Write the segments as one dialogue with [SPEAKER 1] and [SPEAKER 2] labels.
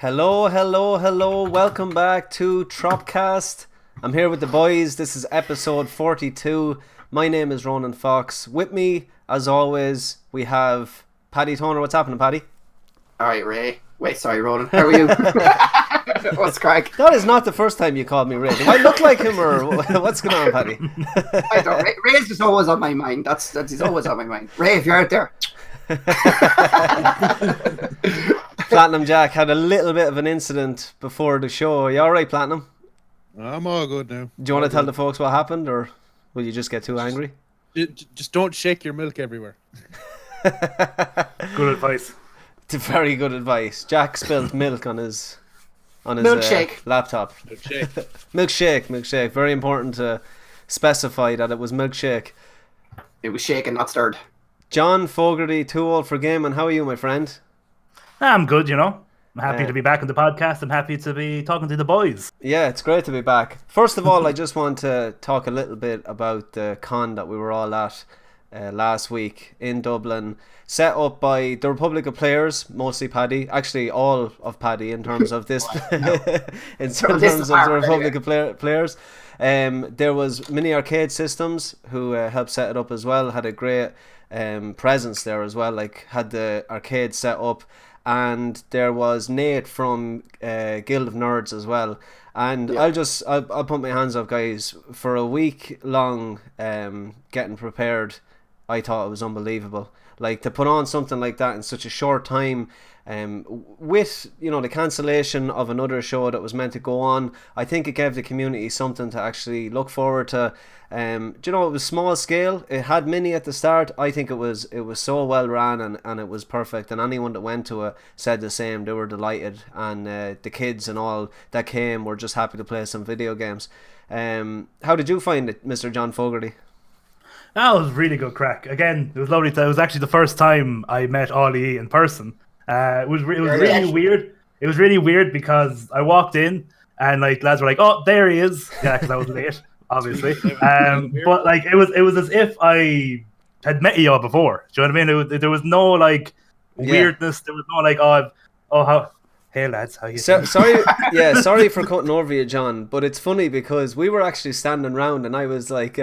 [SPEAKER 1] Hello, hello, hello. Welcome back to TROP-CAST. I'm here with the boys. This is episode 42. My name is Ronan Fox. With me, as always, we have Paddy Toner. What's happening, Paddy?
[SPEAKER 2] Alright, Ray. Wait, sorry, Ronan. How are you? What's crack?
[SPEAKER 1] That is not the first time you called me Ray. Do I look like him or what's going on, Paddy?
[SPEAKER 2] I don't. Ray's just always on my mind. He's always on my mind. Ray, if you're out there.
[SPEAKER 1] Platinum Jack had a little bit of an incident before the show. Are you alright, Platinum?
[SPEAKER 3] I'm all good now.
[SPEAKER 1] Do you want to tell the folks what happened, or will you just get too angry?
[SPEAKER 3] Just don't shake your milk everywhere.
[SPEAKER 4] Good advice.
[SPEAKER 1] Very good advice. Jack spilled milk on his
[SPEAKER 2] Milkshake.
[SPEAKER 1] Laptop. Milkshake. Very important to specify that it was milkshake.
[SPEAKER 2] It was shaken, not stirred.
[SPEAKER 1] John Fogarty, too old for gaming. How are you, my friend?
[SPEAKER 4] I'm good, you know. I'm happy to be back on the podcast. I'm happy to be talking to the boys.
[SPEAKER 1] Yeah, it's great to be back. First of all, I just want to talk a little bit about the con that we were all at last week in Dublin, set up by the Republic of Players, mostly Paddy, actually all of Paddy in terms of this, in terms of the Republic of Players. There was Mini Arcade Systems who helped set it up as well, had a great presence there as well, like had the arcade set up. And there was Nate from Guild of Nerds as well. And yeah. I'll put my hands up, guys. For a week long getting prepared, I thought it was unbelievable. Like, to put on something like that in such a short time, with, you know, the cancellation of another show that was meant to go on, I think it gave the community something to actually look forward to. Do you know, it was small scale. It had Mini at the start. I think it was so well ran and it was perfect. And anyone that went to it said the same. They were delighted, and the kids and all that came were just happy to play some video games. How did you find it, Mr. John Fogarty?
[SPEAKER 4] That was really good crack. Again, it was lovely. It was actually the first time I met Ollie in person. It was really weird. It was really weird because I walked in and like lads were like, "Oh, there he is!" Yeah, because I was late, obviously. But like it was as if I had met you all before. Do you know what I mean? There was no like weirdness. There was no like, how. Hey lads, how you doing?
[SPEAKER 1] Sorry for cutting over you, John. But it's funny because we were actually standing around and I was like.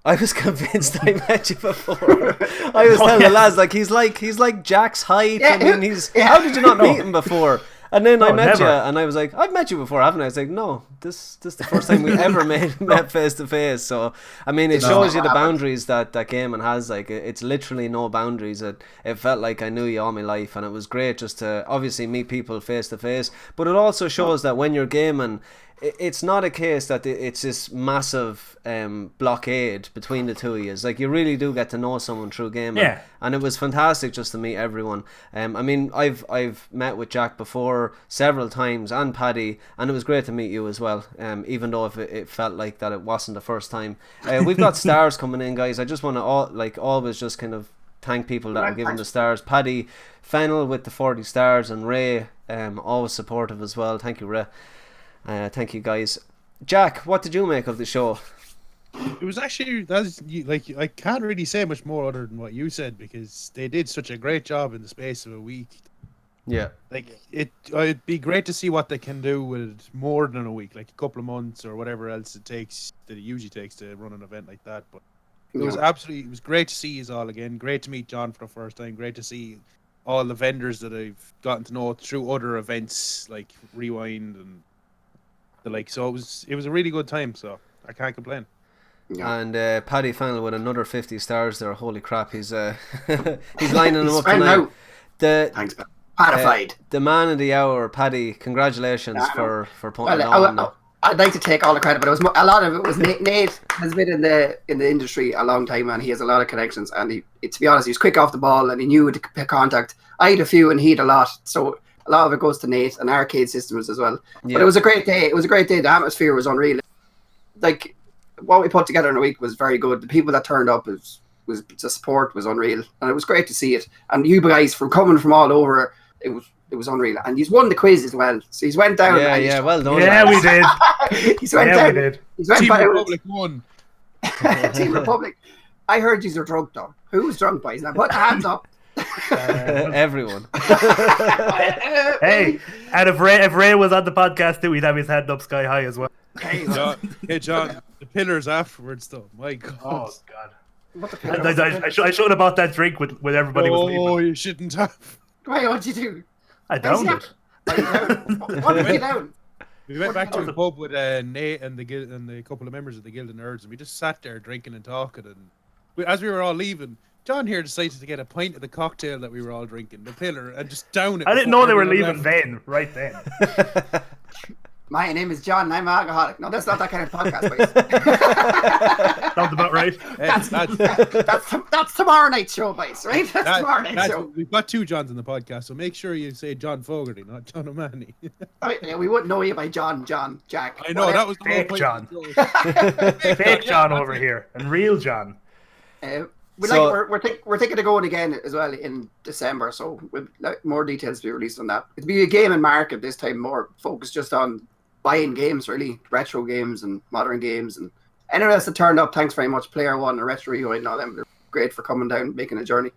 [SPEAKER 1] I was convinced I met you before. I was telling the lads, like he's like Jack's height.
[SPEAKER 2] Yeah,
[SPEAKER 1] I mean, how did you not meet him before? And then I met you, and I was like, I've met you before, haven't I? I was like, no, this is the first time we ever met face to face. So I mean, it shows you the boundaries that gaming has. Like, it's literally no boundaries. It felt like I knew you all my life, and it was great just to obviously meet people face to face. But it also shows that when you're gaming, it's not a case that it's this massive blockade between the two of you. It's like you really do get to know someone through gaming, and it was fantastic just to meet everyone. I mean, I've met with Jack before several times and Paddy, and it was great to meet you as well. Even though if it felt like that it wasn't the first time. We've got stars coming in, guys. I just want to always just kind of thank people that are giving the stars. Paddy Fennel with the 40 stars, and Ray always supportive as well. Thank you, Ray. Thank you, guys. Jack, what did you make of the show?
[SPEAKER 3] It was actually like I can't really say much more other than what you said because they did such a great job in the space of a week.
[SPEAKER 1] Yeah,
[SPEAKER 3] like it'd be great to see what they can do with more than a week, like a couple of months or whatever else it takes that it usually takes to run an event like that. But it was great to see you all again. Great to meet John for the first time. Great to see all the vendors that I've gotten to know through other events like Rewind and the like. So it was a really good time. So I can't complain.
[SPEAKER 1] Yeah. And Paddy Fennel with another 50 stars there. Holy crap, he's he's lining them up tonight.
[SPEAKER 2] Thanks, man. Patified.
[SPEAKER 1] The man of the hour, Paddy. Congratulations for putting it on.
[SPEAKER 2] I'd like to take all the credit, but it was a lot of it was Nate. Nate has been in the industry a long time, and he has a lot of connections. And to be honest, he was quick off the ball, and he knew to contact. I had a few, and he had a lot. So a lot of it goes to Nate and Arcade Systems as well. Yeah. But it was a great day. The atmosphere was unreal. Like, what we put together in a week was very good. The people that turned up was the support was unreal, and it was great to see it. And you guys coming from all over, it was unreal. And he's won the quiz as well, so he's went down.
[SPEAKER 1] Well done.
[SPEAKER 4] Yeah, we did.
[SPEAKER 2] He's went down.
[SPEAKER 4] We did.
[SPEAKER 3] Team Republic won.
[SPEAKER 2] Team Republic. I heard you were drunk though. Who was drunk, boys? Now put the hands up.
[SPEAKER 1] Everyone.
[SPEAKER 4] Hey, and if Ray was on the podcast too, he'd have his hand up sky high as well.
[SPEAKER 2] Hey,
[SPEAKER 3] Hey, John, the pillars afterwards, though. My God.
[SPEAKER 4] Oh God!
[SPEAKER 2] what the
[SPEAKER 4] I should have bought that drink with everybody was leaving.
[SPEAKER 3] Oh, you shouldn't have.
[SPEAKER 2] Why? What'd you do?
[SPEAKER 4] I downed it.
[SPEAKER 2] What did you down?
[SPEAKER 3] We went back to the pub with Nate and a couple of members of the Guild of Nerds, and we just sat there drinking and talking. And as we were all leaving, John here decided to get a pint of the cocktail that we were all drinking, the pillar, and just down it.
[SPEAKER 4] I didn't know they were leaving then, right then.
[SPEAKER 2] My name is John and I'm an alcoholic. No, that's not that kind of podcast, boys.
[SPEAKER 4] Sounds about right.
[SPEAKER 2] That's tomorrow night's show, boys, right? That's tomorrow night's show.
[SPEAKER 3] We've got 2 Johns in the podcast, so make sure you say John Fogarty, not John O'Mahony.
[SPEAKER 2] Yeah, we wouldn't know you by John, Jack.
[SPEAKER 3] I know, that was the whole
[SPEAKER 4] Fake
[SPEAKER 3] point.
[SPEAKER 4] John. Fake John over here, and real John.
[SPEAKER 2] We're thinking of going again as well in December, so with more details to be released on that. It'll be a game and market this time, more focused just on buying games, really, retro games and modern games, and anyone else that turned up. Thanks very much, Player One and Retro Rewind and all them. They're great for coming down, making a journey,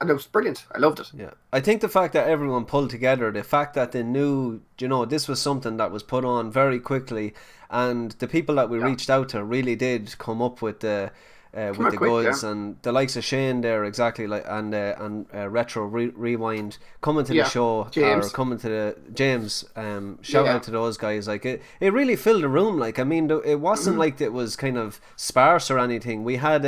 [SPEAKER 2] and it was brilliant. I loved it.
[SPEAKER 1] Yeah, I think the fact that everyone pulled together, the fact that they knew, this was something that was put on very quickly, and the people that we reached out to really did come up with the goods, and the likes of Shane there, exactly, like, and Retro Rewind coming to the show,
[SPEAKER 2] James.
[SPEAKER 1] or coming to the James. Shout out to those guys. Like it really filled the room. Like, I mean, it wasn't like it was kind of sparse or anything. We had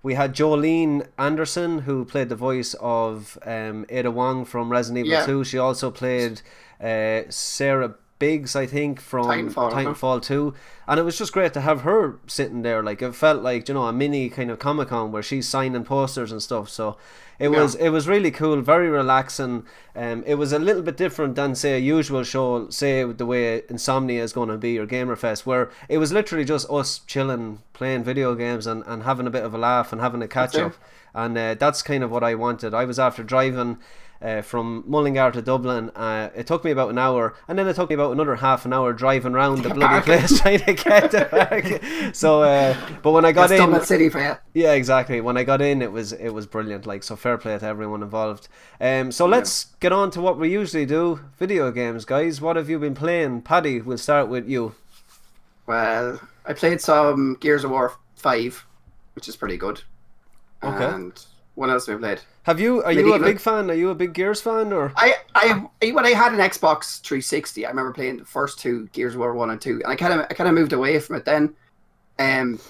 [SPEAKER 1] we had Jolene Anderson, who played the voice of Ada Wong from Resident Evil 2. She also played Sarah Biggs, I think, from Titanfall 2, and it was just great to have her sitting there. Like, it felt like, a mini kind of Comic-Con where she's signing posters and stuff. So it was really cool, very relaxing. It was a little bit different than, say, a usual show, say the way Insomnia is going to be, or Gamerfest, where it was literally just us chilling, playing video games and having a bit of a laugh and having a catch up. And that's kind of what I wanted. I was after driving from Mullingar to Dublin. It took me about an hour, and then it took me about another half an hour driving around the bloody place trying to get to park. So, but when I got in,
[SPEAKER 2] Dublin City for you.
[SPEAKER 1] Yeah, exactly. When I got in, it was brilliant. Like, so fair play to everyone involved. So let's get on to what we usually do. Video games, guys. What have you been playing? Paddy, we'll start with you.
[SPEAKER 2] Well, I played some Gears of War 5, which is pretty good.
[SPEAKER 1] Okay.
[SPEAKER 2] And what else have we played?
[SPEAKER 1] Are you a big fan? Are you a big Gears fan, or?
[SPEAKER 2] When I had an Xbox 360, I remember playing the first 2 Gears of War 1 and 2, and I kind of moved away from it then,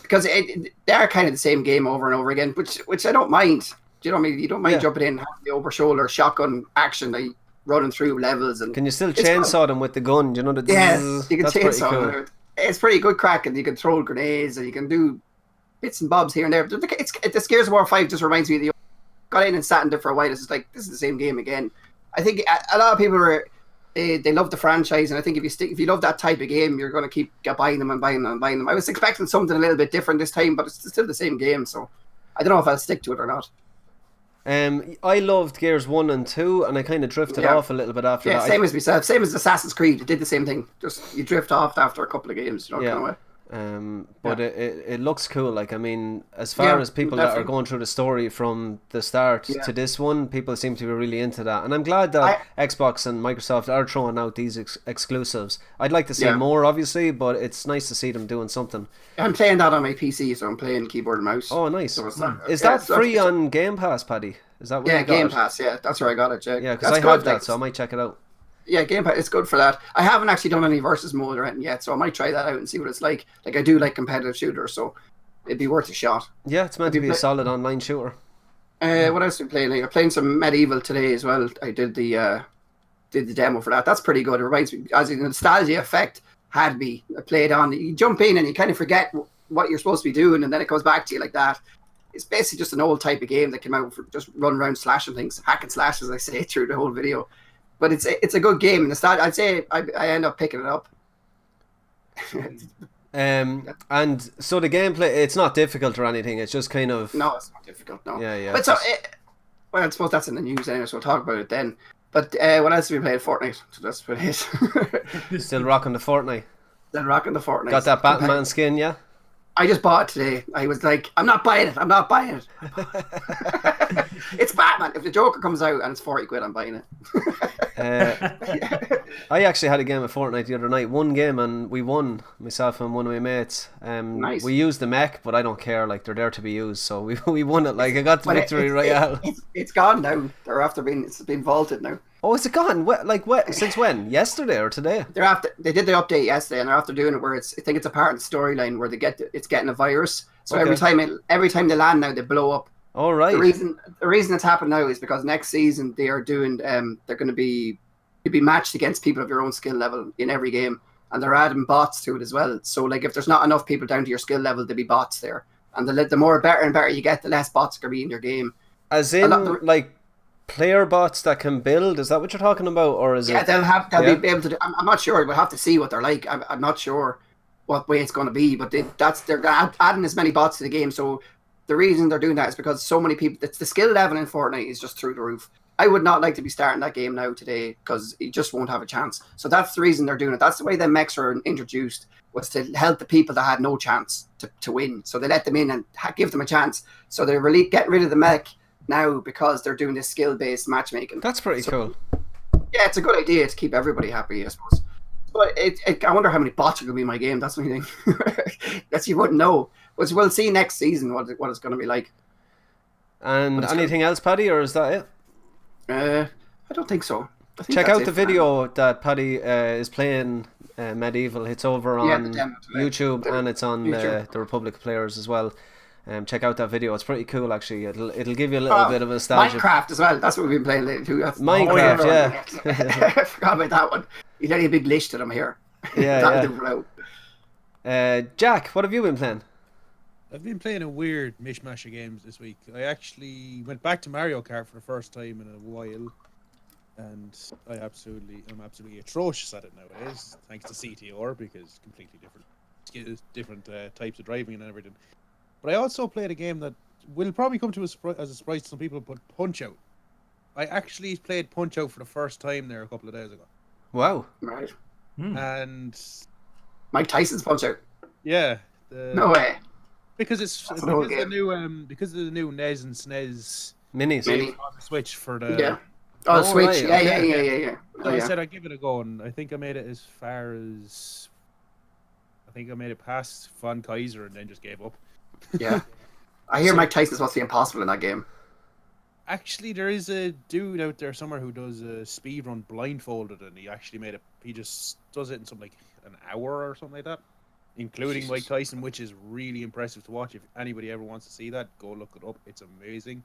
[SPEAKER 2] because they are kind of the same game over and over again, which I don't mind. Do you know what I mean? You don't mind jumping in, having the over shoulder shotgun action, like running through levels, and
[SPEAKER 1] can you still chainsaw them with the gun? Do you know the?
[SPEAKER 2] Yes, you can
[SPEAKER 1] That's
[SPEAKER 2] chainsaw
[SPEAKER 1] pretty cool.
[SPEAKER 2] them. It's pretty good crack, and you can throw grenades, and you can do bits and bobs here and there. But the Gears of War 5 just reminds me of the. Got in and sat in there for a while. It's just like, this is the same game again. I think a lot of people they love the franchise, and I think if you love that type of game, you're going to keep buying them and buying them and buying them. I was expecting something a little bit different this time, but it's still the same game, so I don't know if I'll stick to it or not.
[SPEAKER 1] I loved Gears 1 and 2, and I kind of drifted off a little bit after that.
[SPEAKER 2] Yeah, same as myself. Same as Assassin's Creed. It did the same thing. Just you drift off after a couple of games. Kind of way.
[SPEAKER 1] But it looks cool. Like, I mean, as far as people that are going through the story from the start to this one, people seem to be really into that, and I'm glad that Xbox and Microsoft are throwing out these exclusives. I'd like to see more, obviously, but it's nice to see them doing something.
[SPEAKER 2] I'm playing that on my PC, so I'm playing keyboard and mouse.
[SPEAKER 1] Oh, nice.
[SPEAKER 2] So
[SPEAKER 1] is that free on Game Pass, Paddy? Is that where you got
[SPEAKER 2] Game
[SPEAKER 1] it?
[SPEAKER 2] Pass, that's where I got it,
[SPEAKER 1] Yeah, because I have that, so I might check it out.
[SPEAKER 2] Yeah, Game Pass, it's good for that. I haven't actually done any versus mode or anything yet, so I might try that out and see what it's like. Like, I do like competitive shooters, so it'd be worth a shot.
[SPEAKER 1] Yeah, it's meant to be a solid online shooter.
[SPEAKER 2] What else are we playing? I'm playing some Medieval today as well. I did the demo for that. That's pretty good. It reminds me, as a nostalgia effect had me. I played on. You jump in and you kind of forget what you're supposed to be doing, and then it comes back to you like that. It's basically just an old type of game that came out for just run around slashing things, hack and slash, as I say, through the whole video. But it's a good game. I'd say I end up picking it up.
[SPEAKER 1] And so the gameplay, it's not difficult or anything. It's just kind of...
[SPEAKER 2] No, it's not difficult, no.
[SPEAKER 1] Yeah.
[SPEAKER 2] But well, I suppose that's in the news anyway, so we'll talk about it then. But what else have we played? Fortnite. So that's what it is.
[SPEAKER 1] Still rocking the Fortnite.
[SPEAKER 2] Still rocking the Fortnite.
[SPEAKER 1] Got that Batman skin, yeah?
[SPEAKER 2] I just bought it today. I was like, I'm not buying it. It's Batman. If the Joker comes out and it's 40 quid, I'm buying it.
[SPEAKER 1] I actually had a game of Fortnite the other night. One game and we won, myself and one of my mates.
[SPEAKER 2] Nice.
[SPEAKER 1] We used the mech, but I don't care. Like they're there to be used, so we won it. Like I got the victory royale.
[SPEAKER 2] It's gone now. It's been vaulted now.
[SPEAKER 1] Oh, is it gone? Since when? Yesterday or today?
[SPEAKER 2] They did the update yesterday, and they're after doing it where I think it's a part of the storyline where it's getting a virus. So
[SPEAKER 1] Okay.
[SPEAKER 2] every time they land now, they blow up.
[SPEAKER 1] All right.
[SPEAKER 2] The reason it's happened now is because next season they are doing they're going to be matched against people of your own skill level in every game, and they're adding bots to it as well. So like if there's not enough people down to your skill level, there'll be bots there, and the more better and better you get, the less bots are going to be in your game.
[SPEAKER 1] As in like player bots that can build. Is that what you're talking about, or is it?
[SPEAKER 2] Yeah, they'll be able to. I'm not sure. We'll have to see what they're like. I'm not sure what way it's going to be, but they're adding as many bots to the game. So the reason they're doing that is because so many people. It's the skill level in Fortnite is just through the roof. I would not like to be starting that game now today because you just won't have a chance. So that's the reason they're doing it. That's the way the mechs were introduced, was to help the people that had no chance to win. So they let them in and give them a chance. So they're really getting rid of the mech now because they're doing this skill-based matchmaking.
[SPEAKER 1] That's pretty cool.
[SPEAKER 2] Yeah, it's a good idea to keep everybody happy, I suppose. But I wonder how many bots are going to be in my game. That's the only thing. That's you wouldn't know. But we'll see next season what it's going to be like.
[SPEAKER 1] And anything else, Paddy, or is that it?
[SPEAKER 2] I don't think so.
[SPEAKER 1] Check out the video that Paddy is playing Medieval. It's over on YouTube and it's on the Republic of Players as well. Check out that video. It's pretty cool, actually. It'll give you a little bit of nostalgia.
[SPEAKER 2] Minecraft as well. That's what we've been playing lately too.
[SPEAKER 1] Minecraft, yeah.
[SPEAKER 2] I forgot about that one. You'd only a big list of them here.
[SPEAKER 1] Yeah. Jack, what have you been playing?
[SPEAKER 3] I've been playing a weird mishmash of games this week. I actually went back to Mario Kart for the first time in a while, and I'm absolutely atrocious at it nowadays, thanks to CTR, because completely different types of driving and everything. But I also played a game that will probably come to as a surprise to some people, but Punch-Out! I actually played Punch-Out! For the first time there a couple of days ago.
[SPEAKER 1] Wow.
[SPEAKER 2] Right.
[SPEAKER 3] And
[SPEAKER 2] Mike Tyson's Punch-Out!
[SPEAKER 3] Yeah.
[SPEAKER 2] No way.
[SPEAKER 3] Because because of the new NES and SNES
[SPEAKER 1] Minis
[SPEAKER 3] on the Switch for the
[SPEAKER 2] Switch.
[SPEAKER 1] Right,
[SPEAKER 2] Yeah.
[SPEAKER 3] So I said I'd give it a go, and I think I made it as far as past Von Kaiser, and then just gave up.
[SPEAKER 2] Yeah, I hear Mike Tyson's supposed to be impossible in that game.
[SPEAKER 3] Actually, there is a dude out there somewhere who does a speed run blindfolded, and he actually made it. He just does it in something like an hour or something like that, including Mike Tyson, which is really impressive to watch. If anybody ever wants to see that, go look it up. It's amazing.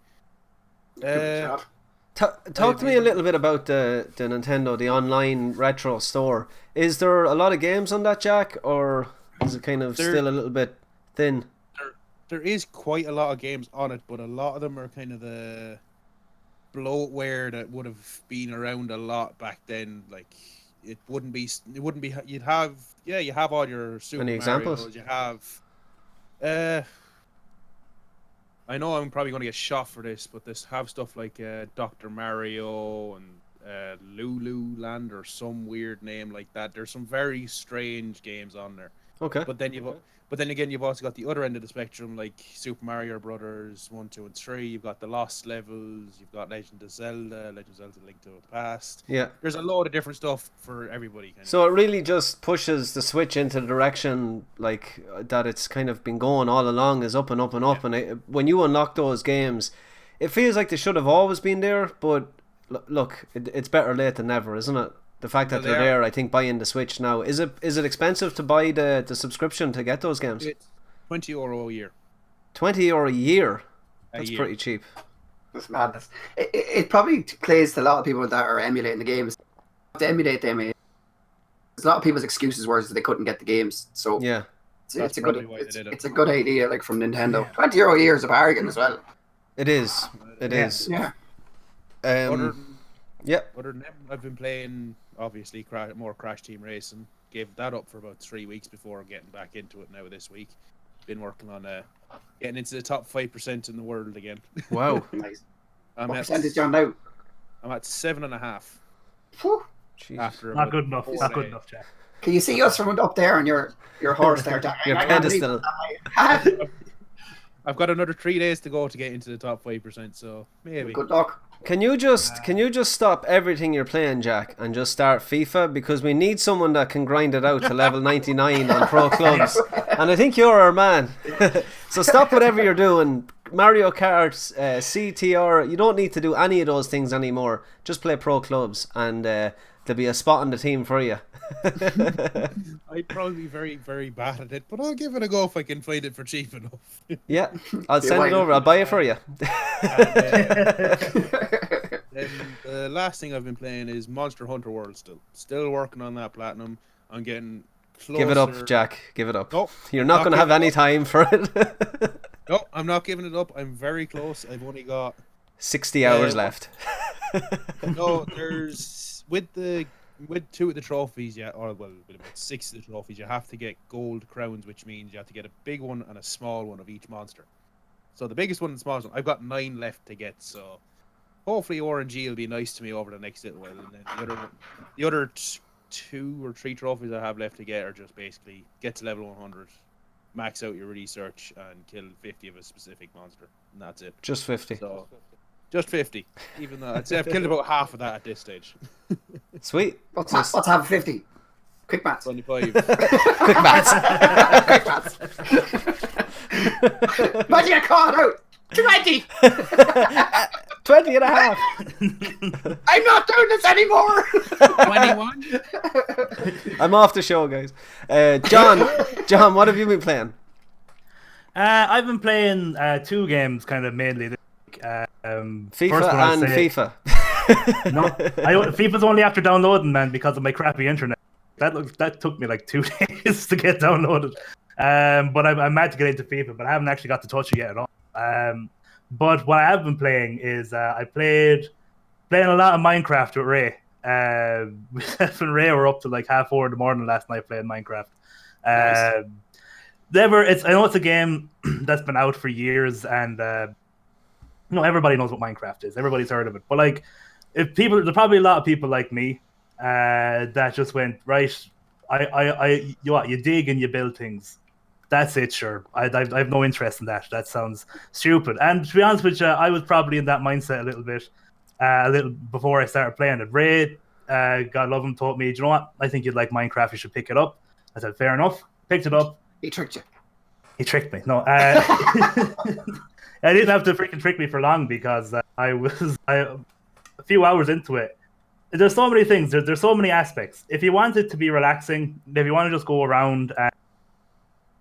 [SPEAKER 1] Talk to me a little bit about the Nintendo, the online retro store. Is there a lot of games on that, Jack, or is it kind of still a little bit thin?
[SPEAKER 3] There is quite a lot of games on it, but a lot of them are kind of the bloatware that would have been around a lot back then. Like it wouldn't be. You have all your Super
[SPEAKER 1] Any examples?
[SPEAKER 3] Marios, you have. I know I'm probably going to get shot for this, but have stuff like Dr. Mario and Lulu Land or some weird name like that. There's some very strange games on there.
[SPEAKER 1] Okay.
[SPEAKER 3] But then again, you've also got the other end of the spectrum, like Super Mario Brothers 1, 2, and 3. You've got the Lost Levels. You've got Legend of Zelda, Link to the Past.
[SPEAKER 1] Yeah.
[SPEAKER 3] There's a load of different stuff for everybody.
[SPEAKER 1] So it really just pushes the Switch into the direction like that it's kind of been going all along, is up and up and up. And when you unlock those games, it feels like they should have always been there. But look, it's better late than never, isn't it? The fact that they're there, I think, buying the Switch now. Is it expensive to buy the subscription to get those games?
[SPEAKER 3] It's €20 a year.
[SPEAKER 1] €20 a year? That's pretty cheap.
[SPEAKER 2] That's madness. It probably plays to a lot of people that are emulating the games. To emulate them, a lot of people's excuses were that they couldn't get the games. So
[SPEAKER 1] yeah,
[SPEAKER 2] it's a good idea, like from Nintendo. €20 a year is a bargain as well.
[SPEAKER 1] It is. It is.
[SPEAKER 2] Yeah.
[SPEAKER 3] Other than them, I've been playing obviously more Crash Team Racing. Gave that up for about 3 weeks before getting back into it now this week. Been working on getting into the top 5% in the world again.
[SPEAKER 1] Wow.
[SPEAKER 2] Nice. What percentage on now?
[SPEAKER 3] I'm at 7.5.
[SPEAKER 4] Not good enough. Not good enough, Jack.
[SPEAKER 2] Can you see us from up there on your horse there, Jack?
[SPEAKER 1] Your pedestal.
[SPEAKER 3] I've got another 3 days to go to get into the top 5%. So maybe.
[SPEAKER 2] Good luck.
[SPEAKER 1] Can you just stop everything you're playing, Jack, and just start FIFA? Because we need someone that can grind it out to level 99 on pro clubs, and I think you're our man. So stop whatever you're doing. Mario Kart, CTR. You don't need to do any of those things anymore. Just play pro clubs, and there'll be a spot on the team for you.
[SPEAKER 3] I'd probably be very, very bad at it, but I'll give it a go if I can find it for cheap enough.
[SPEAKER 1] Yeah, I'll send it over. I'll buy it for you.
[SPEAKER 3] Then the last thing I've been playing is Monster Hunter World. Still working on that platinum. I'm getting closer.
[SPEAKER 1] Give it up, Jack. Give it up.
[SPEAKER 3] No,
[SPEAKER 1] you're not going to have any time for it.
[SPEAKER 3] No, I'm not giving it up. I'm very close. I've only got
[SPEAKER 1] 60 hours left.
[SPEAKER 3] No, there's with 2 of the trophies, with about 6 of the trophies, you have to get gold crowns, which means you have to get a big one and a small one of each monster. So the biggest one and the smallest one, I've got 9 left to get. So hopefully RNG will be nice to me over the next little while. And then the other 2 or 3 trophies I have left to get are just basically get to level 100, max out your research, and kill 50 of a specific monster, and that's it.
[SPEAKER 1] Just 50.
[SPEAKER 3] So just 50. Even though I'd say I've killed about half of that at this stage.
[SPEAKER 1] Sweet.
[SPEAKER 2] What's half 50? Quick maths.
[SPEAKER 3] 25.
[SPEAKER 1] Quick maths.
[SPEAKER 2] Quick maths. Imagine I caught out. 20.
[SPEAKER 1] 20 and a half.
[SPEAKER 2] I'm not doing this anymore.
[SPEAKER 3] 21.
[SPEAKER 1] I'm off the show, guys. John, what have you been playing?
[SPEAKER 4] I've been playing 2 games, kind of mainly.
[SPEAKER 1] FIFA
[SPEAKER 4] and
[SPEAKER 1] FIFA.
[SPEAKER 4] No, FIFA's only after downloading, man, because of my crappy internet. That took me like 2 days to get downloaded. But I'm mad to get into FIFA, but I haven't actually got to touch it yet at all. But what I have been playing is playing a lot of Minecraft with Ray. Myself and Ray were up to like 4:30 in the morning last night playing Minecraft.
[SPEAKER 2] Nice.
[SPEAKER 4] I know it's a game that's been out for years, and everybody knows what Minecraft is. Everybody's heard of it. But like, there's probably a lot of people like me that just went right. You dig and you build things. That's it, sure. I have no interest in that. That sounds stupid. And to be honest with you, I was probably in that mindset a little before I started playing it. Ray, God love him, told me, do you know what? I think you'd like Minecraft. You should pick it up. I said, fair enough. Picked it up.
[SPEAKER 2] He tricked you.
[SPEAKER 4] He tricked me. No, I didn't have to freaking trick me for long, because a few hours into it. There's so many things. There's so many aspects. If you want it to be relaxing, if you want to just go around and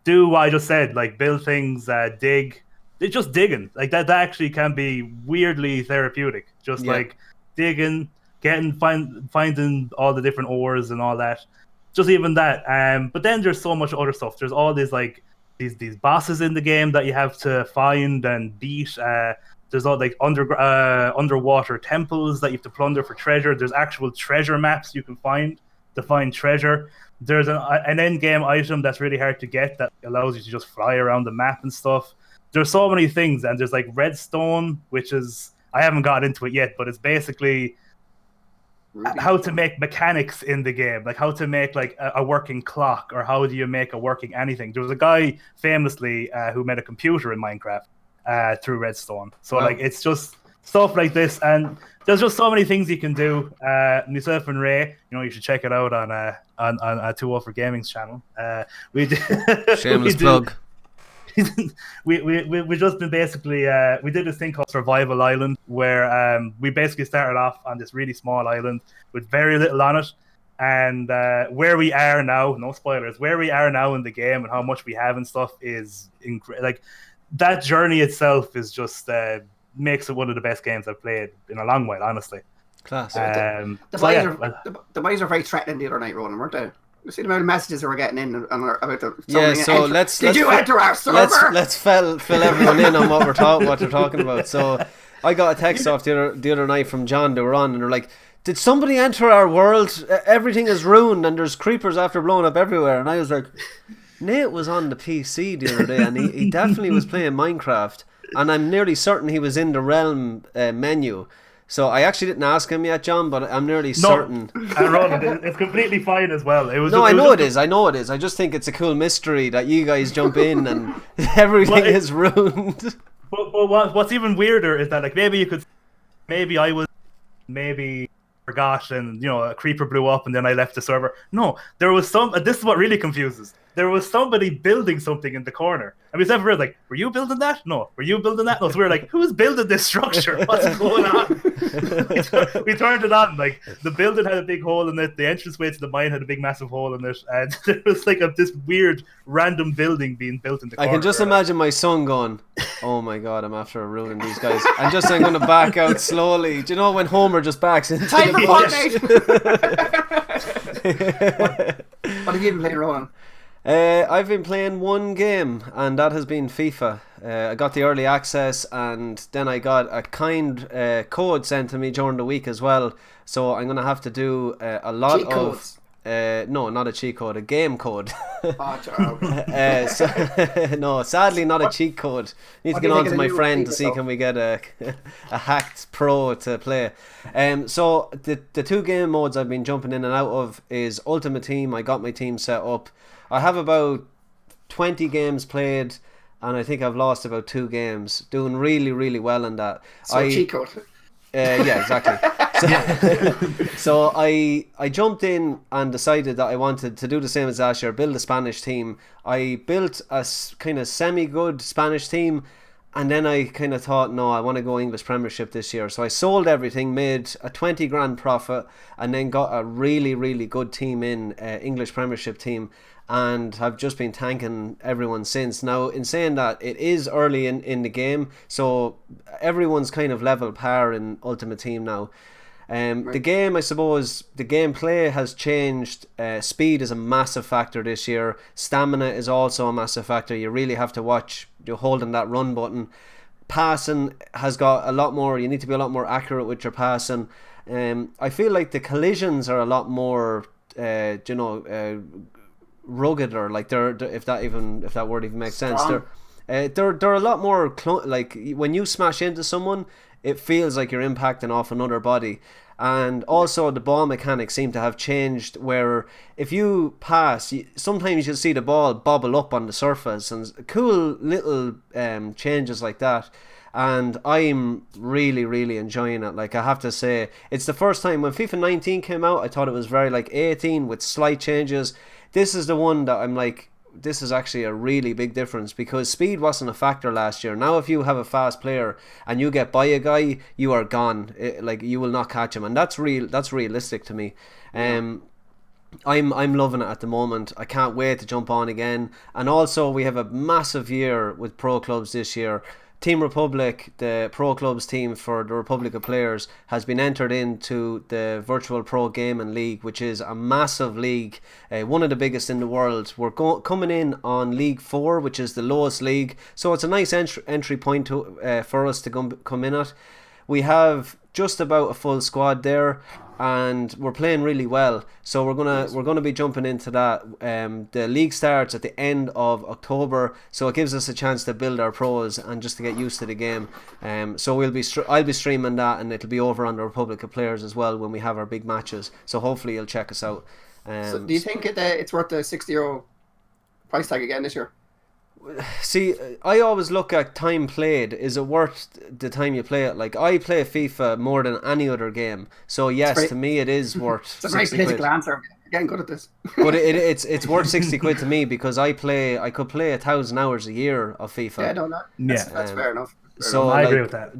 [SPEAKER 4] do what I just said, like build things, dig, it's just digging. Like that actually can be weirdly therapeutic. Just like digging, finding all the different ores and all that. Just even that. But then there's so much other stuff. There's all these like these bosses in the game that you have to find and beat. There's all like underwater temples that you have to plunder for treasure. There's actual treasure maps you can find to find treasure. There's an end game item that's really hard to get that allows you to just fly around the map and stuff. There's so many things, and there's like redstone, which is, I haven't got into it yet, but it's basically how to make mechanics in the game, like how to make like a working clock, or how do you make a working anything. There was a guy famously who made a computer in Minecraft through redstone. So like it's just stuff like this, and there's just so many things you can do. Myself and Ray, you should check it out on 204 Gaming's channel. We did
[SPEAKER 1] shameless plug.
[SPEAKER 4] we just been basically we did this thing called Survival Island, where we basically started off on this really small island with very little on it, and where we are now, no spoilers, where we are now in the game and how much we have and stuff is like that journey itself is just makes it one of the best games I've played in a long while, honestly.
[SPEAKER 1] Class.
[SPEAKER 2] The boys are very threatening the other night, Ronan, weren't they? You see the amount of messages that were getting in about the.
[SPEAKER 1] So let's
[SPEAKER 2] enter our server?
[SPEAKER 1] Let's fill everyone in on what they're talking about. So I got a text off the other night from John. They were on, and they're like, "Did somebody enter our world? Everything is ruined, and there's creepers after blowing up everywhere." And I was like, Nate was on the PC the other day, and he definitely was playing Minecraft, and I'm nearly certain he was in the Realm menu. So I actually didn't ask him yet, John, but I'm nearly certain.
[SPEAKER 4] And Roland, it's completely fine as well.
[SPEAKER 1] I know it is. I just think it's a cool mystery that you guys jump in and everything is ruined.
[SPEAKER 4] But what's even weirder is that, like, maybe I forgot, and a creeper blew up and then I left the server. No, there was this is what really confuses. There was somebody building something in the corner. And we said, like, were you building that? No. Were you building that? No. So we were like, who's building this structure? What's going on? We turned it on. Like, the building had a big hole in it. The entranceway to the mine had a big, massive hole in it. And there was like this weird, random building being built in the corner.
[SPEAKER 1] I can just imagine my son going, oh my God, I'm after ruining these guys. I'm going to back out slowly. Do you know when Homer just backs into
[SPEAKER 2] Time
[SPEAKER 1] the
[SPEAKER 2] bush? What have you been playing, Rowan?
[SPEAKER 1] I've been playing one game, and that has been FIFA. I got the early access, and then I got a kind code sent to me during the week as well. So I'm going to have to do a lot
[SPEAKER 2] cheat codes.
[SPEAKER 1] No, not a cheat code, a game code.
[SPEAKER 2] Oh,
[SPEAKER 1] no, sadly not a cheat code. Need to get on to my friend to see can we get a hacked pro to play. So the two game modes I've been jumping in and out of is Ultimate Team. I got my team set up. I have about 20 games played, and I think I've lost about 2 games. Doing really, really well in that.
[SPEAKER 2] So cheat code.
[SPEAKER 1] Yeah, exactly. So I jumped in and decided that I wanted to do the same as last year, build a Spanish team. I built a kind of semi-good Spanish team, and then I kind of thought, no, I want to go English Premiership this year. So I sold everything, made a 20 grand profit, and then got a really, really good team in, English Premiership team. And I've just been thanking everyone since. Now, in saying that, it is early in the game, so everyone's kind of level par in Ultimate Team now. Right. The game, I suppose, the gameplay has changed. Speed is a massive factor this year. Stamina is also a massive factor. You really have to watch you're holding that run button. Passing has got a lot more. You need to be a lot more accurate with your passing. I feel like the collisions are a lot more, rugged, or like they're if that word even makes sense. They're a lot more like when you smash into someone, it feels like you're impacting off another body. And also the ball mechanics seem to have changed, where if you pass, sometimes you'll see the ball bobble up on the surface, and cool little changes like that. And I'm really, really enjoying it. Like, I have to say, it's the first time. When FIFA 19 came out, I thought it was very like 18 with slight changes. This is the one that I'm like, this is actually a really big difference, because speed wasn't a factor last year. Now if you have a fast player and you get by a guy, you are gone. Like, you will not catch him, and that's realistic to me. I'm loving it at the moment. I can't wait to jump on again. And also, we have a massive year with pro clubs this year. Team Republic, the pro clubs team for the Republic of Players, has been entered into the Virtual Pro Gaming League, which is a massive league, one of the biggest in the world. We're coming in on League 4, which is the lowest league, so it's a nice entry point for us to come in at. We have just about a full squad there, and we're playing really well. So we're gonna be jumping into that. The league starts at the end of October, so it gives us a chance to build our pros and just to get used to the game. So I'll be streaming that, and it'll be over on the Republic of Players as well when we have our big matches. So hopefully you'll check us out.
[SPEAKER 2] So do you think it's worth the €60 price tag again this year?
[SPEAKER 1] See, I always look at time played. Is it worth the time you play it? Like, I play FIFA more than any other game, so yes, to me it is worth.
[SPEAKER 2] It's a very political answer. I'm getting good at this.
[SPEAKER 1] But it's worth 60 quid to me, because I could play 1,000 hours a year of FIFA.
[SPEAKER 2] Yeah, no, that's fair enough.
[SPEAKER 1] So
[SPEAKER 4] I agree with that.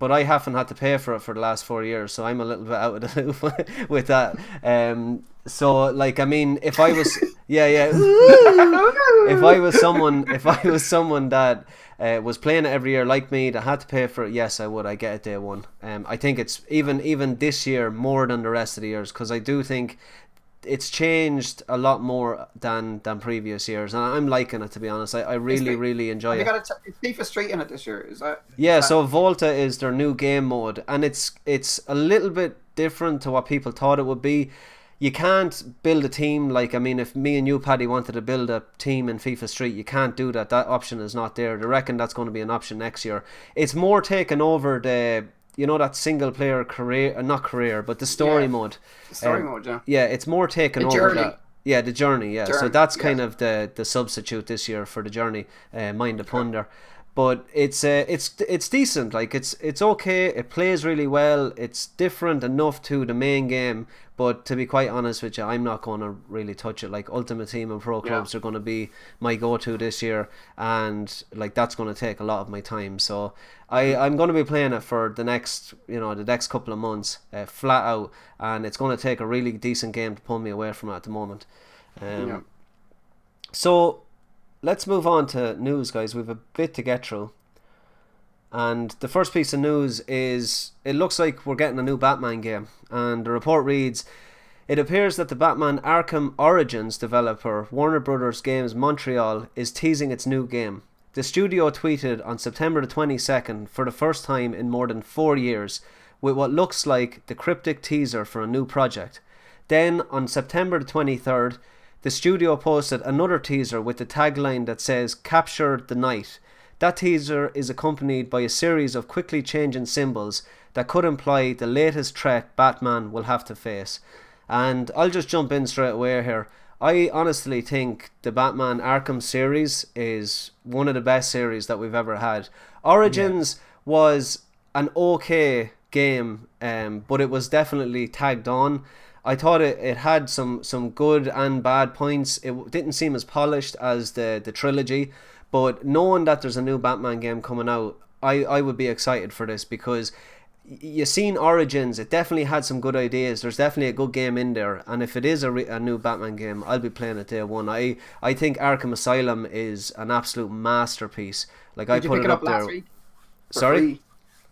[SPEAKER 1] But I haven't had to pay for it for the last 4 years, so I'm a little bit out of the loop with that. So, like, I mean, if I was, if I was someone that was playing it every year like me, that had to pay for it, yes, I would. I get it day one. I think it's even this year more than the rest of the years, because I do think it's changed a lot more than previous years, and I'm liking it, to be honest. I really enjoy it.
[SPEAKER 2] It's FIFA Street in it this year, is that?
[SPEAKER 1] Yeah, so Volta is their new game mode, and it's a little bit different to what people thought it would be. You can't build a team. Like, I mean, if me and you, Paddy, wanted to build a team in FIFA Street, you can't do that. That option is not there. They reckon that's going to be an option next year. It's more taking over you know, that single player career, not career, but the story mode.
[SPEAKER 2] The story mode, yeah.
[SPEAKER 1] Yeah, it's more taken
[SPEAKER 2] The
[SPEAKER 1] over
[SPEAKER 2] journey.
[SPEAKER 1] that. Yeah, the journey. Yeah, so
[SPEAKER 2] Journey,
[SPEAKER 1] that's
[SPEAKER 2] yeah.
[SPEAKER 1] kind of the substitute this year for the journey. Mind the pun there. But it's decent. Like it's okay. It plays really well. It's different enough to the main game. But to be quite honest with you, I'm not going to really touch it. Like Ultimate Team and Pro Clubs are going to be my go-to this year, and like that's going to take a lot of my time. So I'm going to be playing it for the next couple of months, flat out, and it's going to take a really decent game to pull me away from it at the moment. So let's move on to news, guys. We've a bit to get through. And the first piece of news is it looks like we're getting a new Batman game. And the report reads, it appears that the Batman Arkham Origins developer Warner Bros. Games Montreal is teasing its new game. The studio tweeted on September the 22nd for the first time in more than 4 years with what looks like the cryptic teaser for a new project. Then on September the 23rd, the studio posted another teaser with the tagline that says "Capture the Night." That teaser is accompanied by a series of quickly changing symbols that could imply the latest threat Batman will have to face. And I'll just jump in straight away here. I honestly think the Batman Arkham series is one of the best series that we've ever had. Origins was an okay game, but it was definitely tagged on. I thought it had some good and bad points. It didn't seem as polished as the trilogy. But knowing that there's a new Batman game coming out, I would be excited for this because you've seen Origins. It definitely had some good ideas. There's definitely a good game in there. And if it is a new Batman game, I'll be playing it day one. I think Arkham Asylum is an absolute masterpiece. Like
[SPEAKER 2] Did
[SPEAKER 1] I
[SPEAKER 2] you
[SPEAKER 1] put
[SPEAKER 2] pick
[SPEAKER 1] it up
[SPEAKER 2] last
[SPEAKER 1] there.
[SPEAKER 2] week?
[SPEAKER 1] Sorry?
[SPEAKER 2] Free?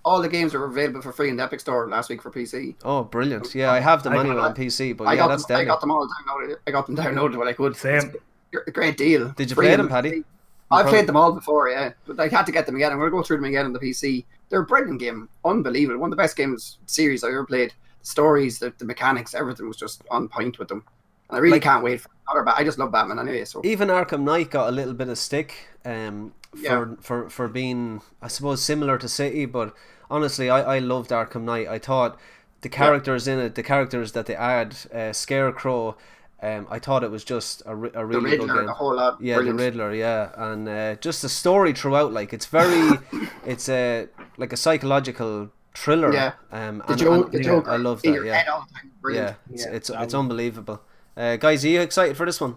[SPEAKER 2] All the games were available for free in the Epic Store last week for PC.
[SPEAKER 1] Oh, brilliant. Yeah, I have them anyway on PC. But yeah, that's deadly.
[SPEAKER 2] I got them all downloaded. I got them downloaded when I could.
[SPEAKER 4] Same.
[SPEAKER 2] It's a great deal.
[SPEAKER 1] Did you
[SPEAKER 2] Free
[SPEAKER 1] play
[SPEAKER 2] and
[SPEAKER 1] them, Paddy?
[SPEAKER 2] I've played them all before, yeah. But I had to get them again. I'm going to go through them again on the PC. They're a brilliant game. Unbelievable. One of the best games series I've ever played. The stories, the mechanics, everything was just on point with them. And I really can't wait for another. I just love Batman anyway. So
[SPEAKER 1] even Arkham Knight got a little bit of stick for being, I suppose, similar to City. But honestly, I loved Arkham Knight. I thought the characters in it, the characters that they add, Scarecrow, I thought it was just a really good game.
[SPEAKER 2] The whole lot.
[SPEAKER 1] Yeah,
[SPEAKER 2] Brilliant.
[SPEAKER 1] the Riddler, yeah, and just the story throughout, like it's very, it's like a psychological thriller.
[SPEAKER 2] Yeah,
[SPEAKER 1] the
[SPEAKER 2] Joker.
[SPEAKER 1] I love
[SPEAKER 2] in
[SPEAKER 1] that.
[SPEAKER 2] your
[SPEAKER 1] Yeah,
[SPEAKER 2] head all the time. Brilliant.
[SPEAKER 1] yeah, it's unbelievable. Guys, are you excited for this one?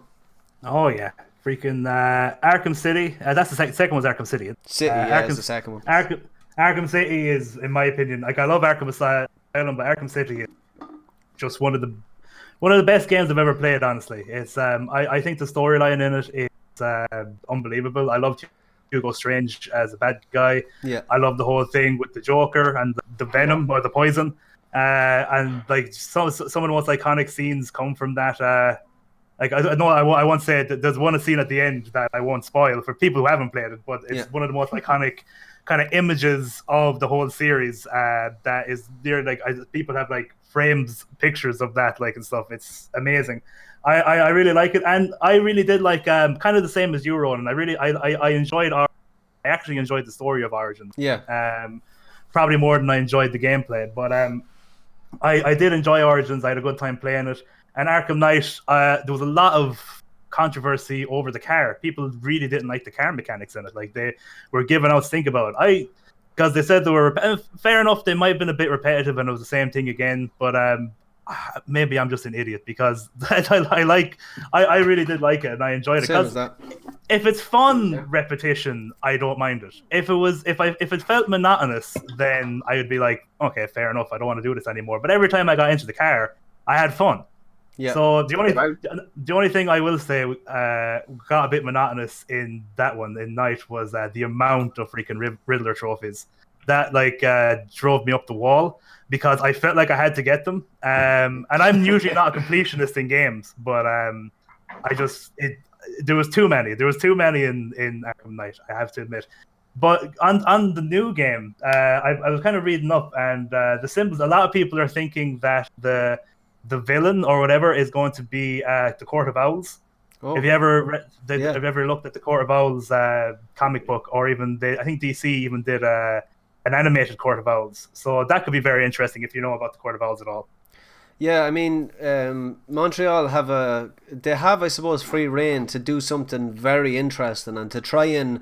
[SPEAKER 4] Oh yeah, freaking Arkham City. That's the second one's Arkham City.
[SPEAKER 1] City, is the second one.
[SPEAKER 4] Arkham City is, in my opinion, like I love Arkham Asylum, but Arkham City is just one of the best games I've ever played. Honestly, it's I think the storyline in it is unbelievable. I love Hugo Strange as a bad guy.
[SPEAKER 1] Yeah,
[SPEAKER 4] I love the whole thing with the Joker and the venom or the poison. And like some of the most iconic scenes come from that. Like I know I won't say it, there's one scene at the end that I won't spoil for people who haven't played it, but it's one of the most iconic kind of images of the whole series. That is there. Like people have like frames, pictures of that, like and stuff. It's amazing. I really like it, and I really did like kind of the same as you, Ronan. I enjoyed. I actually enjoyed the story of Origins.
[SPEAKER 1] Yeah.
[SPEAKER 4] Probably more than I enjoyed the gameplay, but I did enjoy Origins. I had a good time playing it. And Arkham Knight, there was a lot of controversy over the car. People really didn't like the car mechanics in it. Like they were giving out stink about it. Because they said they were fair enough. They might have been a bit repetitive, and it was the same thing again. But maybe I'm just an idiot because I really did like it and I enjoyed it.
[SPEAKER 1] Same as that.
[SPEAKER 4] If it's fun repetition, I don't mind it. If it felt monotonous, then I would be like, okay, fair enough. I don't want to do this anymore. But every time I got into the car, I had fun.
[SPEAKER 1] Yeah.
[SPEAKER 4] So the only thing I will say got a bit monotonous in that one in Night was the amount of freaking Riddler trophies that drove me up the wall because I felt like I had to get them. And I'm usually not a completionist in games, but there was too many. There was too many in Arkham Knight, I have to admit. But on the new game, I was kind of reading up, and the symbols. A lot of people are thinking that the villain or whatever is going to be the Court of Owls. Oh. Have you ever have you ever looked at the Court of Owls comic book, or even I think DC even did an animated Court of Owls. So that could be very interesting if you know about the Court of Owls at all.
[SPEAKER 1] Yeah, I mean, Montreal have I suppose, free reign to do something very interesting and to try and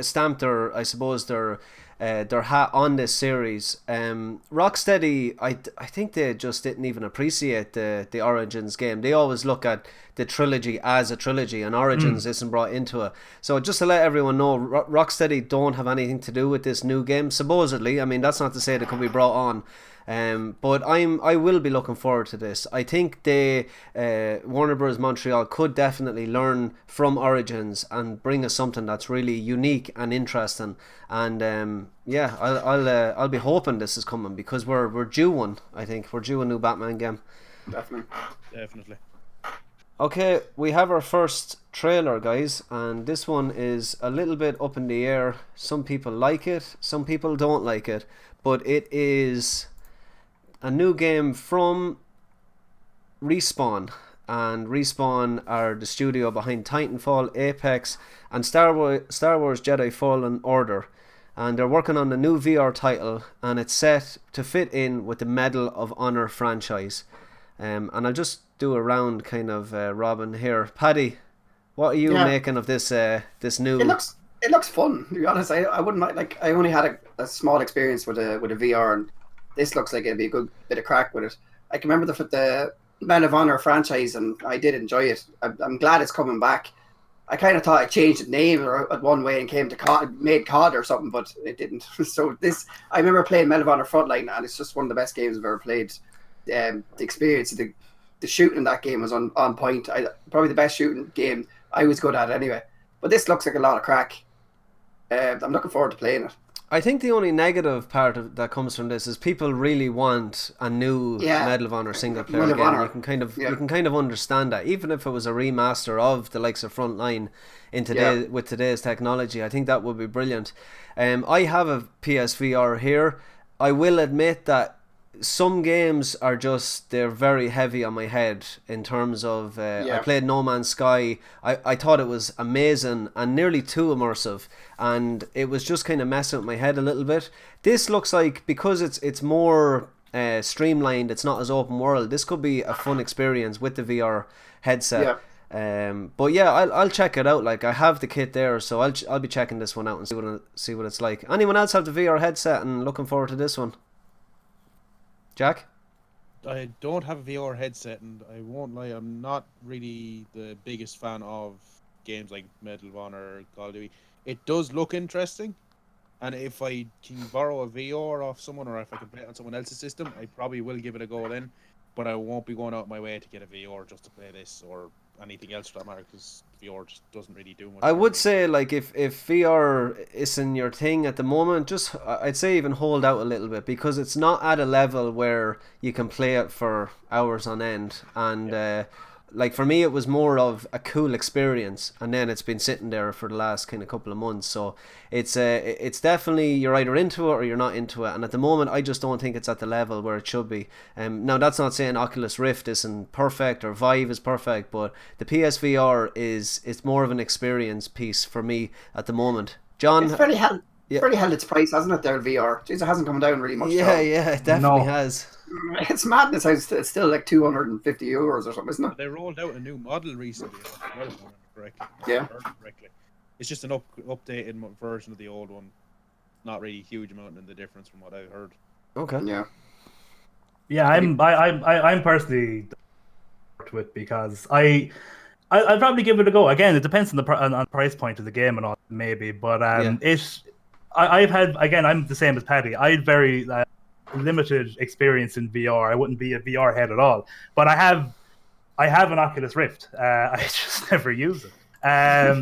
[SPEAKER 1] stamp their, I suppose, their hat on this series. Rocksteady, I think they just didn't even appreciate the Origins game. They always look at the trilogy as a trilogy, and Origins isn't brought into it. So just to let everyone know, Rocksteady don't have anything to do with this new game, supposedly. I mean, that's not to say they could be brought on. But I will be looking forward to this. I think Warner Bros. Montreal could definitely learn from Origins and bring us something that's really unique and interesting. And I'll be hoping this is coming, because we're due one. I think we're due a new Batman game.
[SPEAKER 3] Definitely.
[SPEAKER 1] Okay, we have our first trailer, guys, and this one is a little bit up in the air. Some people like it, some people don't like it, but it is a new game from Respawn, and Respawn are the studio behind Titanfall, Apex, and Star Wars Jedi Fallen Order, and they're working on a new VR title, and it's set to fit in with the Medal of Honor franchise. And I'll just do a round kind of Robin here. Paddy, what are you making of this new?
[SPEAKER 2] It looks fun, to be honest. I wouldn't mind, like, I only had a small experience with a VR, and this looks like it'd be a good bit of crack with it. I can remember the Medal of Honor franchise, and I did enjoy it. I'm glad it's coming back. I kind of thought it changed its name at one way and came to made COD or something, but it didn't. So I remember playing Medal of Honor Frontline, and it's just one of the best games I've ever played. The experience, the shooting in that game was on point. Probably the best shooting game I was good at anyway. But this looks like a lot of crack. I'm looking forward to playing it.
[SPEAKER 1] I think the only negative part that comes from this is people really want a new Medal of Honor single player game. You can kind of understand that, even if it was a remaster of the likes of Frontline with today's technology. I think that would be brilliant. I have a PSVR here. I will admit that some games are they're very heavy on my head in terms of I played No Man's Sky. I thought it was amazing and nearly too immersive, and it was just kind of messing with my head a little bit. This looks like, because it's more streamlined, it's not as open world, this could be a fun experience with the VR headset. But yeah, I'll check it out. Like, I have the kit there, so I'll be checking this one out and see what it's like. Anyone else have the VR headset and looking forward to this one? Jack?
[SPEAKER 3] I don't have a VR headset, and I won't lie, I'm not really the biggest fan of games like Medal of Honor or Call of Duty. It does look interesting, and if I can borrow a VR off someone, or if I can play it on someone else's system, I probably will give it a go then. But I won't be going out my way to get a VR just to play this or anything else for that matter, because VR just doesn't really do much.
[SPEAKER 1] I would say, like, if VR isn't your thing at the moment, I'd say even hold out a little bit, because it's not at a level where you can play it for hours on end. And like, for me, it was more of a cool experience, and then it's been sitting there for the last kind of couple of months. So it's definitely, you're either into it or you're not into it, and at the moment I just don't think it's at the level where it should be. Now, that's not saying Oculus Rift isn't perfect or Vive is perfect, but the PSVR it's more of an experience piece for me at the moment. John,
[SPEAKER 2] it's fairly held its price, hasn't it? Their VR, jeez, it hasn't come down really much.
[SPEAKER 1] It definitely has.
[SPEAKER 2] It's madness. It's still like €250 or something, isn't it?
[SPEAKER 3] They rolled out a new model recently. Correctly.
[SPEAKER 2] Yeah.
[SPEAKER 3] It's just an updated version of the old one. Not really a huge amount in the difference from what I've heard.
[SPEAKER 1] Okay.
[SPEAKER 2] Yeah.
[SPEAKER 4] Yeah, I'm personally to it, because I'd probably give it a go. Again, it depends on the price point of the game and all, maybe. But I've had, again, I'm the same as Paddy. I had very limited experience in VR. I wouldn't be a VR head at all. But I have an Oculus Rift. I just never use it.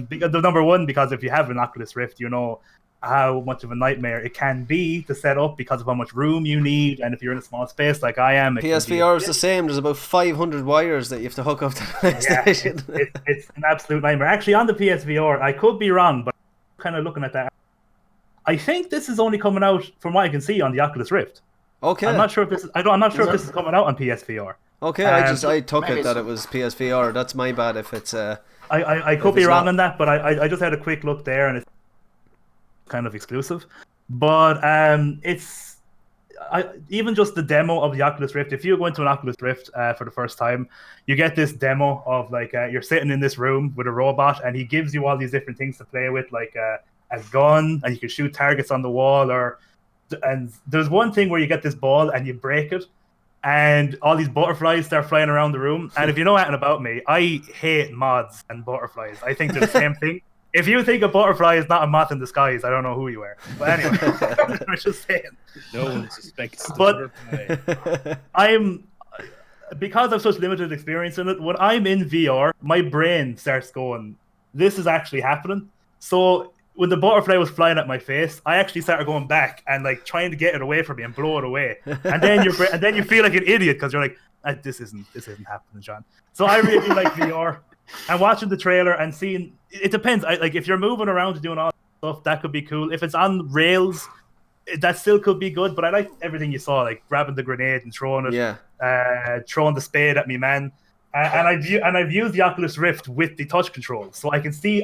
[SPEAKER 4] Because number one, because if you have an Oculus Rift, you know how much of a nightmare it can be to set up because of how much room you need, and if you're in a small space like I am.
[SPEAKER 1] PSVR is the same. There's about 500 wires that you have to hook up to the PlayStation.
[SPEAKER 4] It's an absolute nightmare. Actually, on the PSVR, I could be wrong, but I'm kind of looking at that. I think this is only coming out, from what I can see, on the Oculus Rift.
[SPEAKER 1] Okay.
[SPEAKER 4] I'm not sure if this is. I'm not sure if this is coming out on PSVR.
[SPEAKER 1] Okay, I took it that it was PSVR. That's my bad if it's. I
[SPEAKER 4] could be wrong on that, but I just had a quick look there, and it's kind of exclusive. But even just the demo of the Oculus Rift. If you go into an Oculus Rift for the first time, you get this demo of like you're sitting in this room with a robot, and he gives you all these different things to play with, like a gun, and you can shoot targets on the wall, and there's one thing where you get this ball and you break it, and all these butterflies start flying around the room. And if you know anything about me, I hate moths and butterflies. I think they're the same thing. If you think a butterfly is not a moth in disguise, I don't know who you are. But anyway, I'm just saying.
[SPEAKER 3] No one suspects the
[SPEAKER 4] But because I've such limited experience in it, when I'm in VR, my brain starts going, this is actually happening. So when the butterfly was flying at my face, I actually started going back and like trying to get it away from me and blow it away. And then you feel like an idiot because you're like, this isn't happening, John. So I really like VR. And watching the trailer and seeing, it depends. Like if you're moving around and doing all that stuff, that could be cool. If it's on rails, that still could be good. But I like everything you saw, like grabbing the grenade and throwing it, throwing the spade at me, man. And I've used the Oculus Rift with the touch control, so I can say,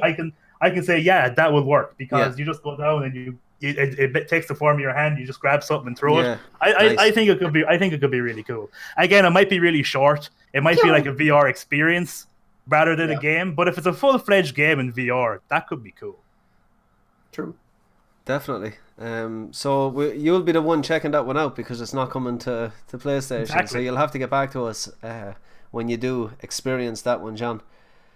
[SPEAKER 4] yeah, that will work because you just go down and it takes the form of your hand. You just grab something and throw it. I think it could be really cool. Again, it might be really short. It might be like a VR experience rather than a game. But if it's a full-fledged game in VR, that could be cool.
[SPEAKER 2] True.
[SPEAKER 1] Definitely. So you'll be the one checking that one out because it's not coming to PlayStation. Exactly. So you'll have to get back to us when you do experience that one, John.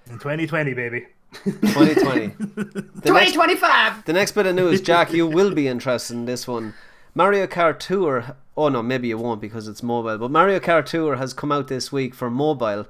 [SPEAKER 4] In 2020, baby.
[SPEAKER 1] 2020.
[SPEAKER 2] 2025.
[SPEAKER 1] The next bit of news, Jack, you will be interested in this one. Mario Kart Tour. Oh no, maybe you won't because it's mobile. But Mario Kart Tour has come out this week for mobile,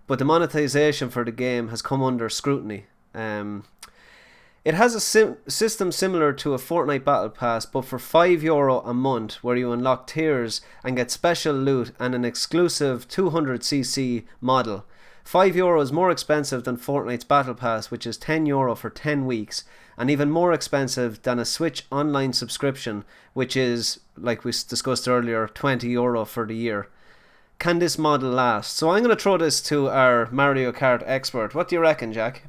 [SPEAKER 1] but the monetization for the game has come under scrutiny. It has a system similar to a Fortnite Battle Pass, but for €5 a month, where you unlock tiers and get special loot and an exclusive 200cc model. €5 is more expensive than Fortnite's Battle Pass, which is €10 for 10 weeks, and even more expensive than a Switch online subscription, which is, like we discussed earlier, €20 for the year. Can this model last? So I'm going to throw this to our Mario Kart expert. What do you reckon, Jack?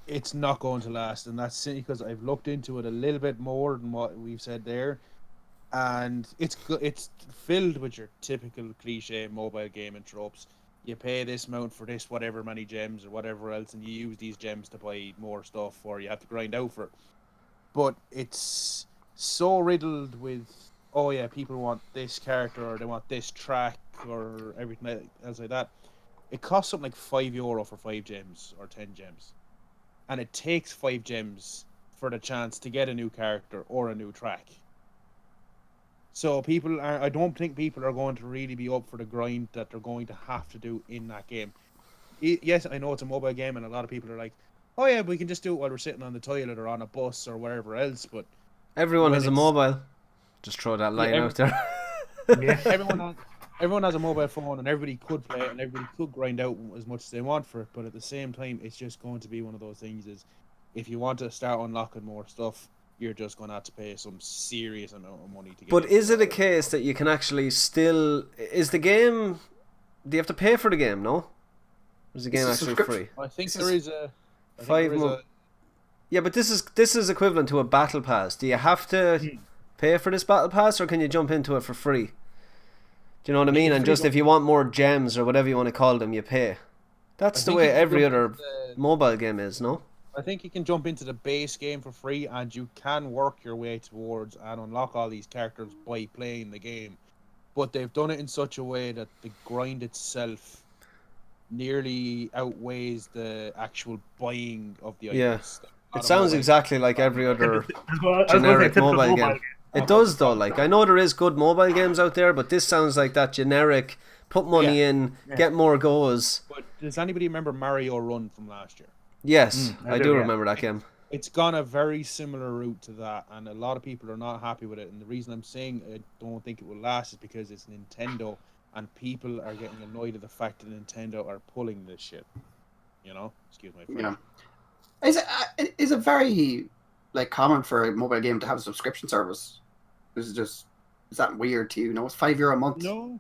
[SPEAKER 3] It's not going to last, and that's because I've looked into it a little bit more than what we've said there, and it's filled with your typical cliche mobile gaming tropes. You pay this amount for this whatever many gems or whatever else, and you use these gems to buy more stuff, or you have to grind out for it. But it's so riddled with, oh yeah, people want this character or they want this track or everything else like that. It costs something like €5 for 5 gems or 10 gems. And it takes 5 gems for the chance to get a new character or a new track. So I don't think people are going to really be up for the grind that they're going to have to do in that game. Yes, I know it's a mobile game, and a lot of people are like, oh yeah, we can just do it while we're sitting on the toilet or on a bus or wherever else, but
[SPEAKER 1] everyone has a mobile. Just throw that line out there.
[SPEAKER 3] Yeah. Everyone has a mobile phone, and everybody could play it, and everybody could grind out as much as they want for it, but at the same time, it's just going to be one of those things is, if you want to start unlocking more stuff, you're just going to have to pay some serious amount of money to get
[SPEAKER 1] But is it a case that you can actually still... Is the game... Do you have to pay for the game, no? Or is the game actually free?
[SPEAKER 3] I think there is a...
[SPEAKER 1] Yeah, but this is equivalent to a battle pass. Do you have to pay for this battle pass, or can you jump into it for free? Do you know what I mean? And just if you want more gems or whatever you want to call them, you pay. That's the way every other mobile game is, no?
[SPEAKER 3] I think you can jump into the base game for free, and you can work your way towards and unlock all these characters by playing the game. But they've done it in such a way that the grind itself nearly outweighs the actual buying of the items.
[SPEAKER 1] It sounds exactly like every other generic mobile game. It does though. Like, I know there is good mobile games out there, but this sounds like that generic. Put money in, get more goes.
[SPEAKER 3] But does anybody remember Mario Run from last year?
[SPEAKER 1] Yes, I do remember that game.
[SPEAKER 3] It's gone a very similar route to that, and a lot of people are not happy with it. And the reason I'm saying I don't think it will last is because it's Nintendo, and people are getting annoyed at the fact that Nintendo are pulling this shit. You know? Excuse my French.
[SPEAKER 2] Yeah. Is it very common for a mobile game to have a subscription service? Is that weird to you? No, it's €5 a month.
[SPEAKER 3] No.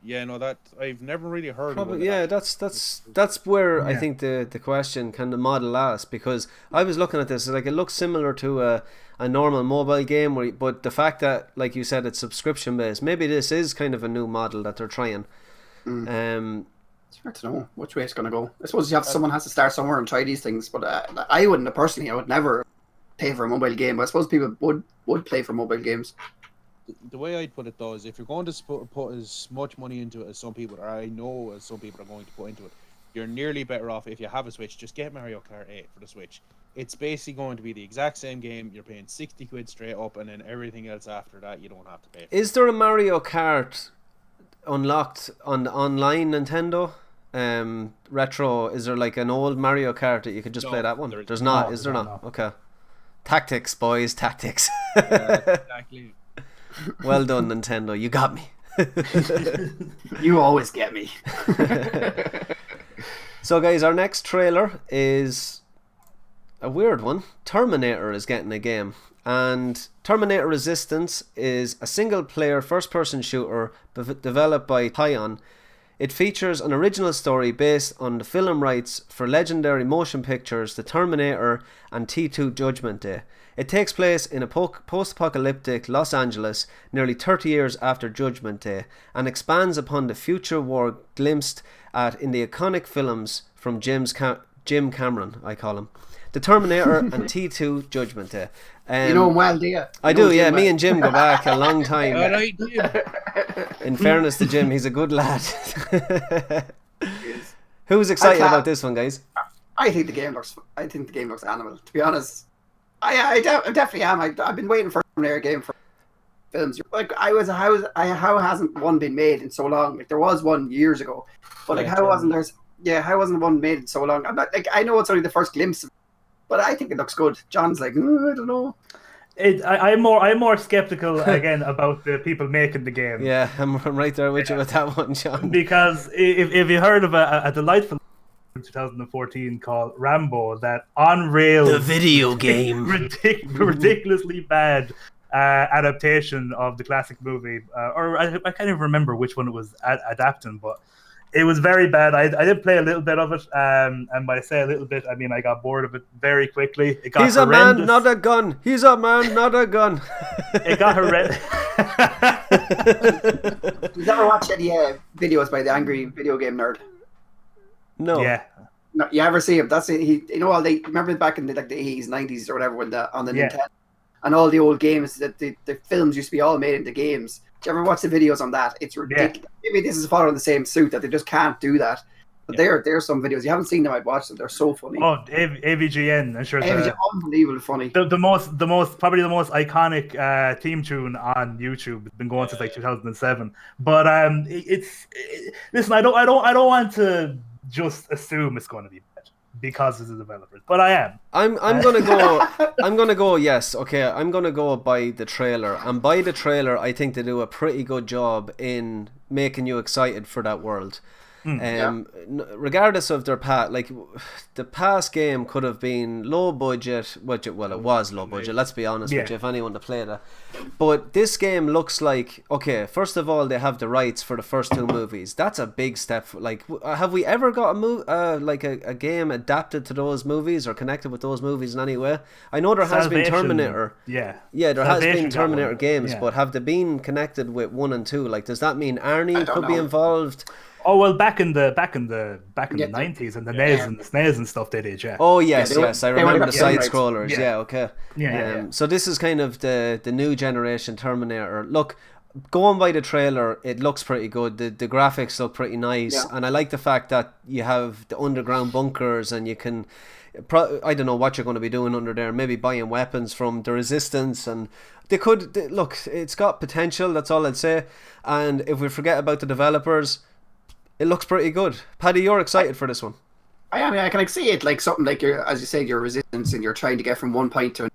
[SPEAKER 3] Yeah, no, that I've never really heard of
[SPEAKER 1] Probably,
[SPEAKER 3] it.
[SPEAKER 1] yeah, that's where I think the question, can the model last? Because I was looking at this, like it looks similar to a normal mobile game, but the fact that, like you said, it's subscription based, maybe this is kind of a new model that they're trying.
[SPEAKER 2] It's hard to know which way it's going to go. I suppose someone has to start somewhere and try these things, but I wouldn't personally. I would never pay for a mobile game. But I suppose people would play for mobile games.
[SPEAKER 3] The way I'd put it though is, if you're going to put as much money into it as some people, or I know as some people are going to put into it, you're nearly better off if you have a Switch. Just get Mario Kart 8 for the Switch. It's basically going to be the exact same game. You're paying 60 quid straight up, and then everything else after that you don't have to pay for.
[SPEAKER 1] Is there a Mario Kart unlocked on the online Nintendo retro? Is there like an old Mario Kart that you could just play that one? There's not. Is there not? Okay. Tactics, boys, tactics.
[SPEAKER 3] Exactly.
[SPEAKER 1] Well done, Nintendo. You got me.
[SPEAKER 2] You always get me.
[SPEAKER 1] So, guys, our next trailer is a weird one. Terminator is getting a game. And Terminator Resistance is a single-player first-person shooter developed by Tyon. It features an original story based on the film rights for legendary motion pictures The Terminator and T2 Judgment Day. It takes place in a post-apocalyptic Los Angeles nearly 30 years after Judgment Day, and expands upon the future war glimpsed at in the iconic films from Jim Cameron, I call him. The Terminator and T2 Judgment Day.
[SPEAKER 2] You know him well, do you?
[SPEAKER 1] I do, yeah. Me and Jim go back a long time.
[SPEAKER 3] All right,
[SPEAKER 1] In fairness to Jim, he's a good lad. Who's excited about this one, guys?
[SPEAKER 2] I think the game looks animal. To be honest, I definitely am. I've been waiting for an air game for films. Like how hasn't one been made in so long? Like there was one years ago, but like how wasn't one made in so long? I'm not like, I know it's only the first glimpse of it, but I think it looks good. John's like, I don't know.
[SPEAKER 4] I'm more skeptical again about the people making the game.
[SPEAKER 1] Yeah, I'm right there with you with that one, John.
[SPEAKER 4] Because if you heard of a delightful 2014 called Rambo, that on rails,
[SPEAKER 1] the video game,
[SPEAKER 4] ridiculously bad adaptation of the classic movie, or I can't even remember which one it was adapting, but it was very bad. I did play a little bit of it, and by I say a little bit, I mean I got bored of it very quickly. It got
[SPEAKER 1] He's horrendous. A man, not a gun. He's a man, not a gun.
[SPEAKER 2] It got horrendous. Did you ever watch any videos by the Angry Video Game Nerd?
[SPEAKER 1] No.
[SPEAKER 4] Yeah.
[SPEAKER 2] No, you ever see him? That's it. They remember back in the 80s, 90s or whatever, when on the Nintendo, and all the old games that the films used to be all made into games. Do you ever watch the videos on that? It's ridiculous. Yeah. Maybe this is following the same suit that they just can't do that. But there's some videos. You haven't seen them, I'd watch them. They're so funny.
[SPEAKER 4] Oh, AVGN, I'm sure.
[SPEAKER 2] AVGN, unbelievably funny.
[SPEAKER 4] The most probably the most iconic theme tune on YouTube. It's been going since like 2007. But listen, I don't want to just assume it's going to be bad because it's a developer, but I am.
[SPEAKER 1] I'm gonna go. Yes, okay. I'm gonna go by the trailer, and by the trailer, I think they do a pretty good job in making you excited for that world. Regardless of their past, like the past game could have been low budget, it was low budget, let's be honest with you, if anyone to play that. But this game looks like, okay, first of all, they have the rights for the first two movies. That's a big step. Like, have we ever got a game adapted to those movies or connected with those movies in any way? I know there has been Terminator.
[SPEAKER 4] Yeah,
[SPEAKER 1] there has been Terminator games, but have they been connected with 1 and 2? Like, does that mean Arnie could be involved?
[SPEAKER 4] Oh well, back in the 90s and the NES and the SNES and stuff they did, yeah.
[SPEAKER 1] Oh yes, I remember the side scrollers. Yeah, okay.
[SPEAKER 4] Yeah.
[SPEAKER 1] So this is kind of the new generation Terminator. Look, going by the trailer, it looks pretty good. The graphics look pretty nice, and I like the fact that you have the underground bunkers and you can. I don't know what you're going to be doing under there. Maybe buying weapons from the Resistance, and look. It's got potential. That's all I'd say. And if we forget about the developers, it looks pretty good. Paddy, you're excited for this one.
[SPEAKER 2] I am. I can see it like something like as you said, your Resistance, and you're trying to get from one point to another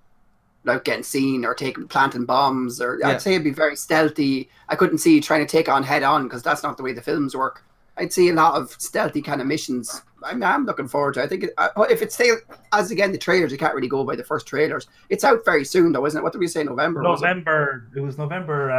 [SPEAKER 2] without getting seen or planting bombs. Or I'd say it'd be very stealthy. I couldn't see you trying to take on head on because that's not the way the films work. I'd see a lot of stealthy kind of missions I'm looking forward to it. I think if it's still, as again, the trailers, you can't really go by the first trailers. It's out very soon, though, isn't it? What did we say, November?
[SPEAKER 4] November. It was November.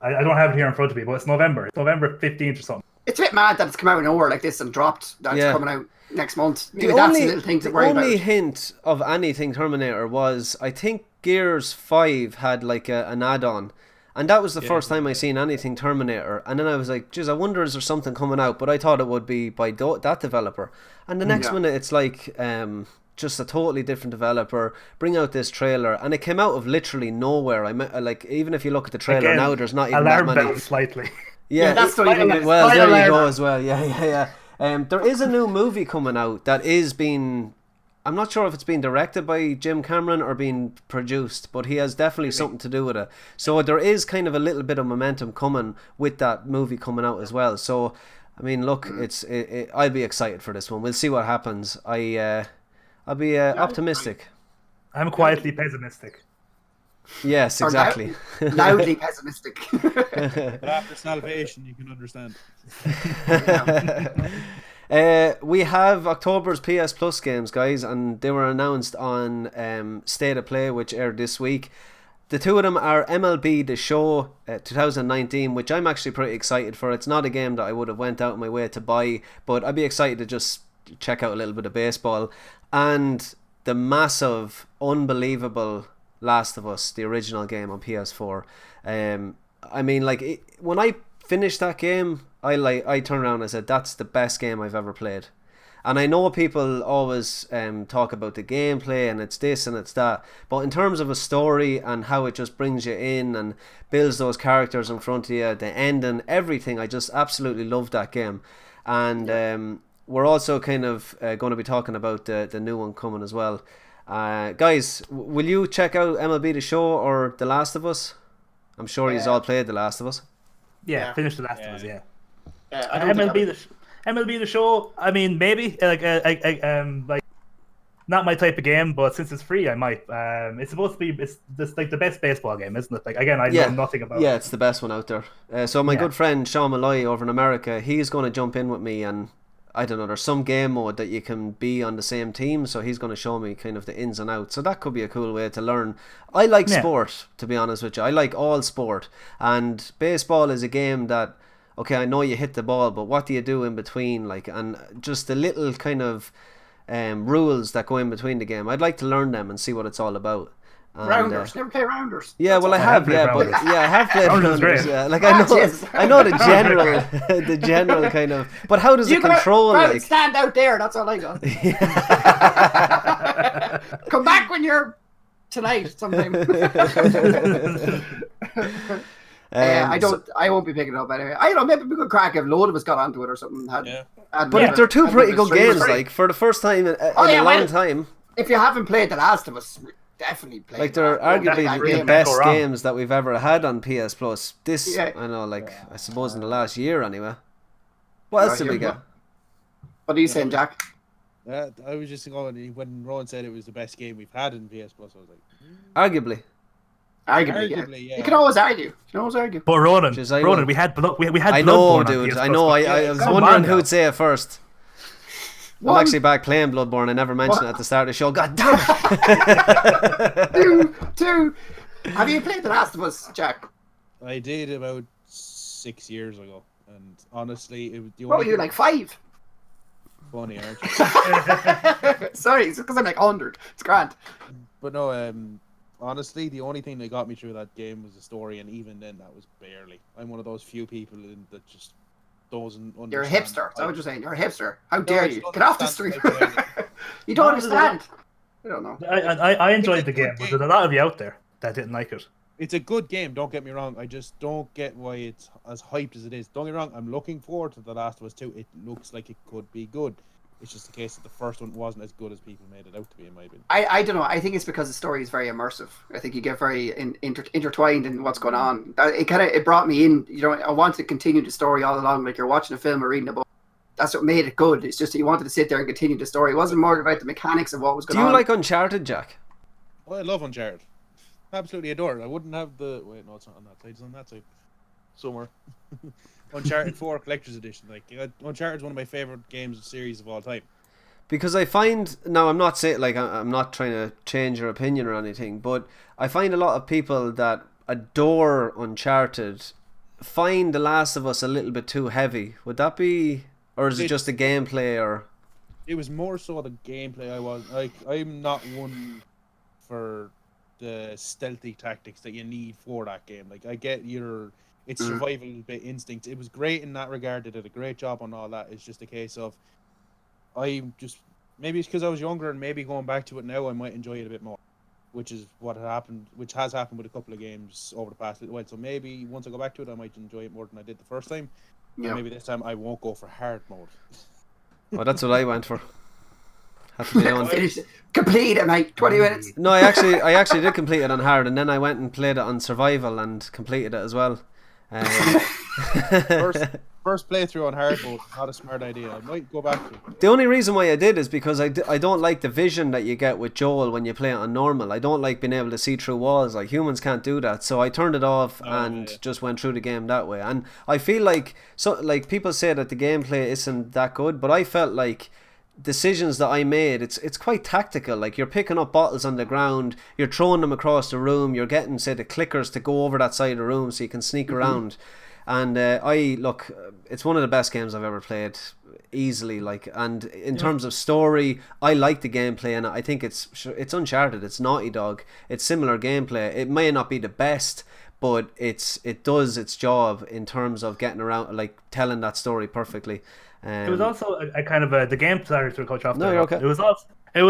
[SPEAKER 4] I don't have it here in front of me, but it's November. It's November 15th or something.
[SPEAKER 2] It's a bit mad that it's come out of nowhere like this and dropped. That's coming out next month. Maybe
[SPEAKER 1] The
[SPEAKER 2] that's
[SPEAKER 1] only,
[SPEAKER 2] a little thing to worry about.
[SPEAKER 1] The only hint of anything Terminator was, I think Gears 5 had like an add-on. And that was the first time I seen anything Terminator. And then I was like, geez, I wonder is there something coming out? But I thought it would be by that developer. And the next minute it's like just a totally different developer bring out this trailer. And it came out of literally nowhere. Like, even if you look at the trailer
[SPEAKER 4] again,
[SPEAKER 1] now, there's not even that many.
[SPEAKER 4] Alarm slightly.
[SPEAKER 1] Yeah,
[SPEAKER 2] that's
[SPEAKER 1] well, there you go as well. Yeah. There is a new movie coming out that is being... I'm not sure if it's being directed by Jim Cameron or being produced, but he has definitely something to do with it. So there is kind of a little bit of momentum coming with that movie coming out as well. So, I mean, look, I'll be excited for this one. We'll see what happens. I'll be optimistic.
[SPEAKER 4] I'm quietly pessimistic.
[SPEAKER 1] Yes, exactly.
[SPEAKER 2] Loudly pessimistic.
[SPEAKER 3] But after Salvation, you can understand.
[SPEAKER 1] We have October's PS Plus games, guys, and they were announced on State of Play, which aired this week. The two of them are MLB The Show 2019, which I'm actually pretty excited for. It's not a game that I would have went out of my way to buy, but I'd be excited to just check out a little bit of baseball. And the massive, unbelievable Last of Us, the original game on PS4. I mean, like, when I finished that game, I turned around and I said, that's the best game I've ever played. And I know people always talk about the gameplay and it's this and it's that, but in terms of a story and how it just brings you in and builds those characters in front of you, the ending, everything, I just absolutely loved that game. And we're also kind of going to be talking about the new one coming as well. Guys, will you check out MLB The Show or The Last of Us? I'm sure you've all played The Last of Us.
[SPEAKER 4] Yeah, finish The Last of Us, yeah.
[SPEAKER 2] MLB
[SPEAKER 4] The Show, I mean, maybe, like not my type of game, but since it's free, I might. It's supposed to be, it's just like the best baseball game, isn't it? Like, again, I know nothing about it.
[SPEAKER 1] Yeah, it's the best one out there. So my good friend Sean Malloy over in America, he's going to jump in with me, and I don't know, there's some game mode that you can be on the same team, so he's going to show me kind of the ins and outs. So that could be a cool way to learn. I like sport, to be honest with you. I like all sport, and baseball is a game that, okay, I know you hit the ball, but what do you do in between? Like, and just the little kind of rules that go in between the game. I'd like to learn them and see what it's all about. And,
[SPEAKER 2] Rounders, never play Rounders.
[SPEAKER 1] Yeah, well, I have played
[SPEAKER 4] Rounders.
[SPEAKER 1] Rounders. Yeah, like I know the general, the general kind of. But how does it control? Like,
[SPEAKER 2] stand out there. That's all I got. Come back when you're tonight sometime. I won't be picking it up anyway. I don't know, maybe we could crack if a load of us got onto it or something.
[SPEAKER 1] But they're two pretty good games, like, for the first time in a long time.
[SPEAKER 2] If you haven't played The Last of Us, definitely play.
[SPEAKER 1] Like, they're arguably the best games that we've ever had on PS Plus. This, I know, like, I suppose in the last year anyway. What else did we get?
[SPEAKER 2] What are you saying, Jack?
[SPEAKER 3] I was just going, when Rowan said it was the best game we've had in PS Plus, I was like...
[SPEAKER 1] Arguably,
[SPEAKER 2] yeah. You can always argue.
[SPEAKER 4] But Ronan, we had Bloodborne.
[SPEAKER 1] I know, dude. I know. I was wondering who'd say it first. I'm actually back playing Bloodborne. I never mentioned it at the start of the show. God damn
[SPEAKER 2] it. Two. Have you played The Last of Us, Jack?
[SPEAKER 3] I did about 6 years ago, and honestly, it was the
[SPEAKER 2] only. What were you, like 5?
[SPEAKER 3] Funny, aren't you?
[SPEAKER 2] Sorry, it's because I'm like 100. It's grand.
[SPEAKER 3] But no, honestly, the only thing that got me through that game was the story, and even then, that was barely. I'm one of those few people that just doesn't understand.
[SPEAKER 2] You're a hipster. Is that what you're saying? You're a hipster. How dare you? Get off the street. You don't understand. I don't know.
[SPEAKER 4] I enjoyed the game, but there's a lot of you out there that didn't like it.
[SPEAKER 3] It's a good game, don't get me wrong. I just don't get why it's as hyped as it is. Don't get me wrong, I'm looking forward to The Last of Us 2. It looks like it could be good. It's just the case that the first one wasn't as good as people made it out to be, in my opinion.
[SPEAKER 2] I don't know. I think it's because the story is very immersive. I think you get very intertwined in what's going on. It brought me in. You know, I wanted to continue the story all along, like you're watching a film or reading a book. That's what made it good. It's just that you wanted to sit there and continue the story. It wasn't more about the mechanics of what was going on.
[SPEAKER 1] Do you like Uncharted, Jack?
[SPEAKER 3] Oh, I love Uncharted. Absolutely adore it. I wouldn't have the... Wait, no, it's not on that side. It's on that side. somewhere. Uncharted 4 Collector's Edition. Like Uncharted is one of my favorite games series of all time.
[SPEAKER 1] Because I find now I'm not saying like I'm not trying to change your opinion or anything, but I find a lot of people that adore Uncharted find The Last of Us a little bit too heavy. Would that be, or is it just the gameplay? Or
[SPEAKER 3] it was more so the gameplay. I'm not one for the stealthy tactics that you need for that game. Like I get it's survival bit instinct. It was great in that regard. They did a great job on all that. It's just a case of maybe it's because I was younger and maybe going back to it now I might enjoy it a bit more, which is what happened, which has happened with a couple of games over the past little while. So maybe once I go back to it, I might enjoy it more than I did the first time. Yeah. And maybe this time I won't go for hard mode.
[SPEAKER 1] Well, that's what I went for. Had to be done.
[SPEAKER 2] Finish it. Complete it, mate. 20 minutes.
[SPEAKER 1] No, I actually did complete it on hard, and then I went and played it on survival and completed it as well.
[SPEAKER 3] First playthrough on hard mode, not a smart idea. I might go back to it.
[SPEAKER 1] The only reason why I did is because I don't like the vision that you get with Joel when you play it on normal. I don't like being able to see through walls. Like, humans can't do that. So I turned it off just went through the game that way. And I feel like people say that the gameplay isn't that good, but I felt like decisions that I made, it's quite tactical. Like, you're picking up bottles on the ground, you're throwing them across the room, you're getting, say, the clickers to go over that side of the room so you can sneak around. And it's one of the best games I've ever played, easily. Like, and in terms of story, I like the gameplay, and I think it's Uncharted, it's Naughty Dog, it's similar gameplay. It may not be the best, but it does its job in terms of getting around, like, telling that story perfectly.
[SPEAKER 4] It was also a kind of the game. Sorry to cut you off.
[SPEAKER 1] No, you're okay.
[SPEAKER 4] It was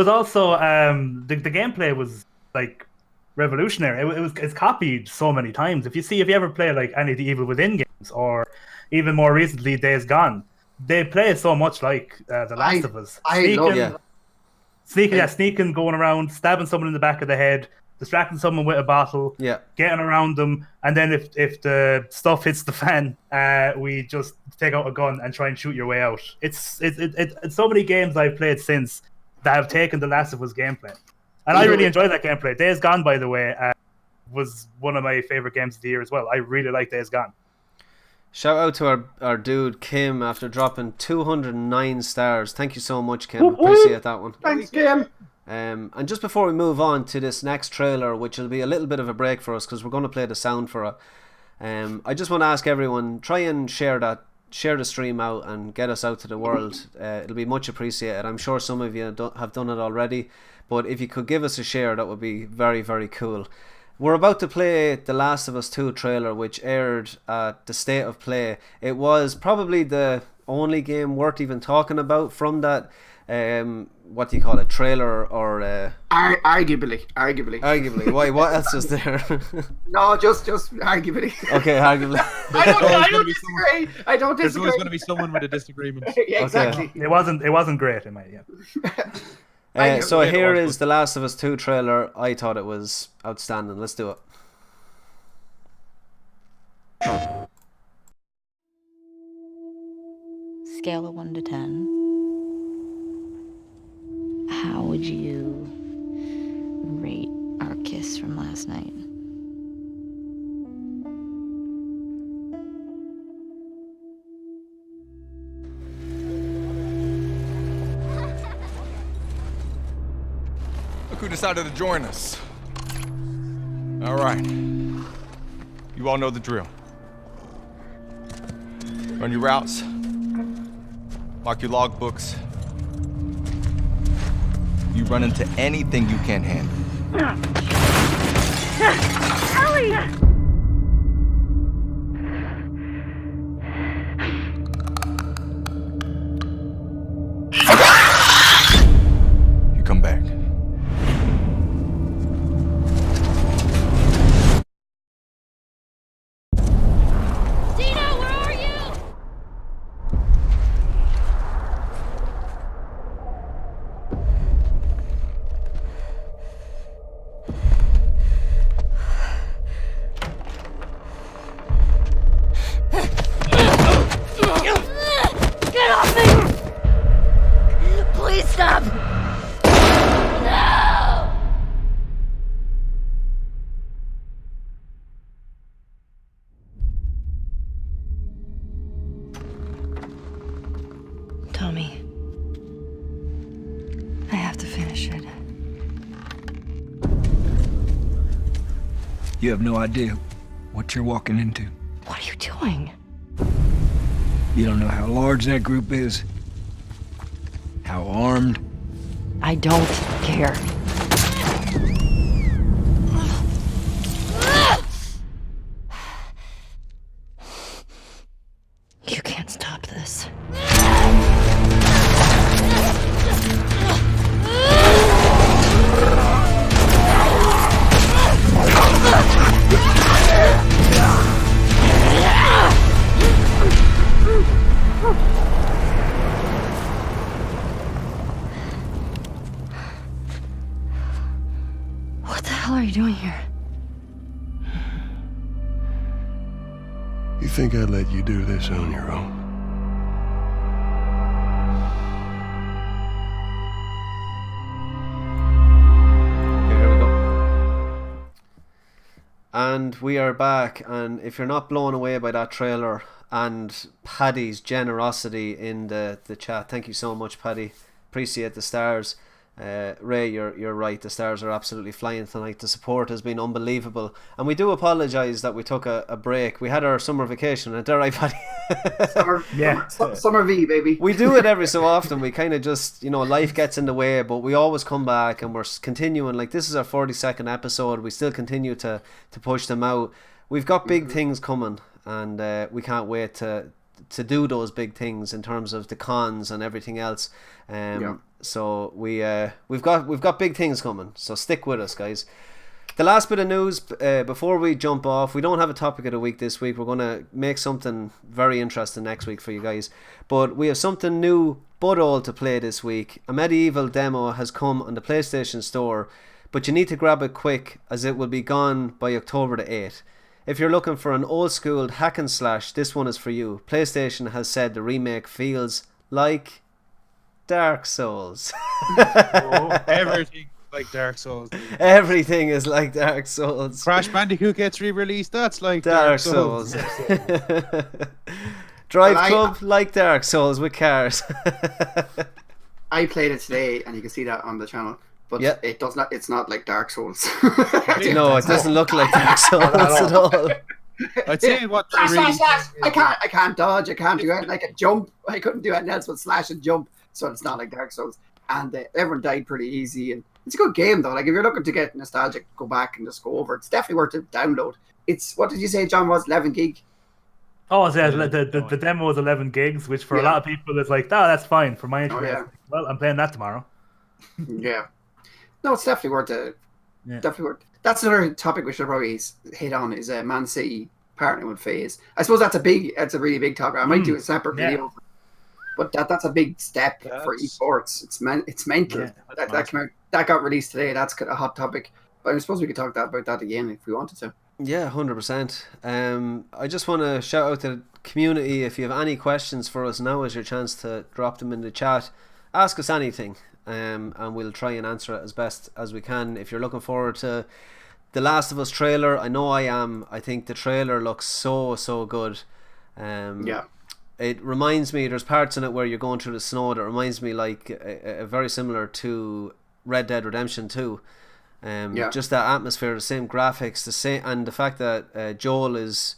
[SPEAKER 4] also the gameplay was like revolutionary. It's copied so many times. If you ever play like any of the Evil Within games, or even more recently Days Gone, they play it so much like The Last of Us. Sneaking, going around, stabbing someone in the back of the head, distracting someone with a bottle, getting around them, and then if the stuff hits the fan, we just take out a gun and try and shoot your way out. It's so many games I've played since that have taken the Last of Us gameplay, and I really enjoy that gameplay. Days Gone, by the way, was one of my favorite games of the year as well. I really like Days Gone.
[SPEAKER 1] Shout out to our dude Kim after dropping 209 stars. Thank you so much, Kim. Appreciate that one.
[SPEAKER 2] Thanks, Kim.
[SPEAKER 1] And just before we move on to this next trailer, which will be a little bit of a break for us because we're going to play the sound for it, I just want to ask everyone, try and share the stream out and get us out to the world. It'll be much appreciated. I'm sure some of you have done it already, but if you could give us a share, that would be very, very cool. We're about to play The Last of Us 2 trailer, which aired at the State of Play. It was probably the only game worth even talking about from that what do you call it, trailer, or
[SPEAKER 2] arguably.
[SPEAKER 1] Why? What else is there?
[SPEAKER 2] No, just arguably.
[SPEAKER 1] Okay, arguably.
[SPEAKER 2] I don't disagree.
[SPEAKER 3] There's always going to be someone with a disagreement.
[SPEAKER 2] Yeah, exactly.
[SPEAKER 4] Okay. It wasn't great in my
[SPEAKER 1] so here is The Last of Us 2 trailer. I thought it was outstanding. Let's do it.
[SPEAKER 5] Scale of 1 to 10. How would you rate our kiss from last night?
[SPEAKER 6] Look who decided to join us. All right. You all know the drill. Run your routes. Mark your logbooks. You run into anything you can't handle.
[SPEAKER 7] Ellie!
[SPEAKER 6] You come back.
[SPEAKER 7] Dina, where are you?
[SPEAKER 8] You have no idea what you're walking into.
[SPEAKER 5] What are you doing?
[SPEAKER 8] You don't know how large that group is, how armed.
[SPEAKER 5] I don't care. You can't stop this. What the hell are you doing here?
[SPEAKER 9] You think I'd let you do this on your own?
[SPEAKER 1] Okay, here we go. And we are back, and if you're not blown away by that trailer and Paddy's generosity in the chat, thank you so much, Paddy. Appreciate the stars. Ray, you're right. The stars are absolutely flying tonight. The support has been unbelievable, and we do apologise that we took a break. We had our summer vacation, and there, right, Paddy?
[SPEAKER 2] Summer V, baby.
[SPEAKER 1] We do it every so often. We kind of just, life gets in the way, but we always come back, and we're continuing. Like, this is our 42nd episode. We still continue to push them out. We've got big things coming, and we can't wait to do those big things in terms of the cons and everything else. So we've got big things coming. So stick with us, guys. The last bit of news before we jump off, we don't have a topic of the week this week. We're going to make something very interesting next week for you guys. But we have something new but old to play this week. A medieval demo has come on the PlayStation Store, but you need to grab it quick as it will be gone by October the 8th. If you're looking for an old school hack and slash, this one is for you. PlayStation has said the remake feels like Dark Souls.
[SPEAKER 3] Everything like Dark Souls.
[SPEAKER 1] Everything is like Dark Souls.
[SPEAKER 3] Crash Bandicoot gets re-released. That's like
[SPEAKER 1] Dark Souls. Drive Club like Dark Souls with cars.
[SPEAKER 2] I played it today, and you can see that on the channel. But it does not. It's not like Dark Souls.
[SPEAKER 1] No, it doesn't look like Dark Souls at all.
[SPEAKER 3] I'd say what
[SPEAKER 2] slash. I can't dodge. I can't do anything. I can jump. I couldn't do anything else but slash and jump. So it's not like Dark Souls. And everyone died pretty easy. And it's a good game though. Like if you're looking to get nostalgic, go back and just go over. It's definitely worth a download. It's what did you say, John? Was 11 gig?
[SPEAKER 4] Oh, yeah, the demo was 11 gigs, which for a lot of people is like, that's fine. For my interest, well, I'm playing that tomorrow.
[SPEAKER 2] Yeah. No, it's definitely worth it. Definitely worth. That's another topic we should probably hit on is Man City partnering with FaZe. I suppose that's a really big topic. I might do a separate video, but that's a big step for esports. It's mental. Yeah, that got released today. That's a hot topic. But I suppose we could talk about that again if we wanted to.
[SPEAKER 1] Yeah, 100%. I just want to shout out to the community. If you have any questions for us, now is your chance to drop them in the chat. Ask us anything. And we'll try and answer it as best as we can. If you're looking forward to the Last of Us trailer, I know I am. I think the trailer looks so good. It reminds me, there's parts in it where you're going through the snow that reminds me like a very similar to Red Dead Redemption 2. Just that atmosphere, the same graphics, the same, and the fact that Joel is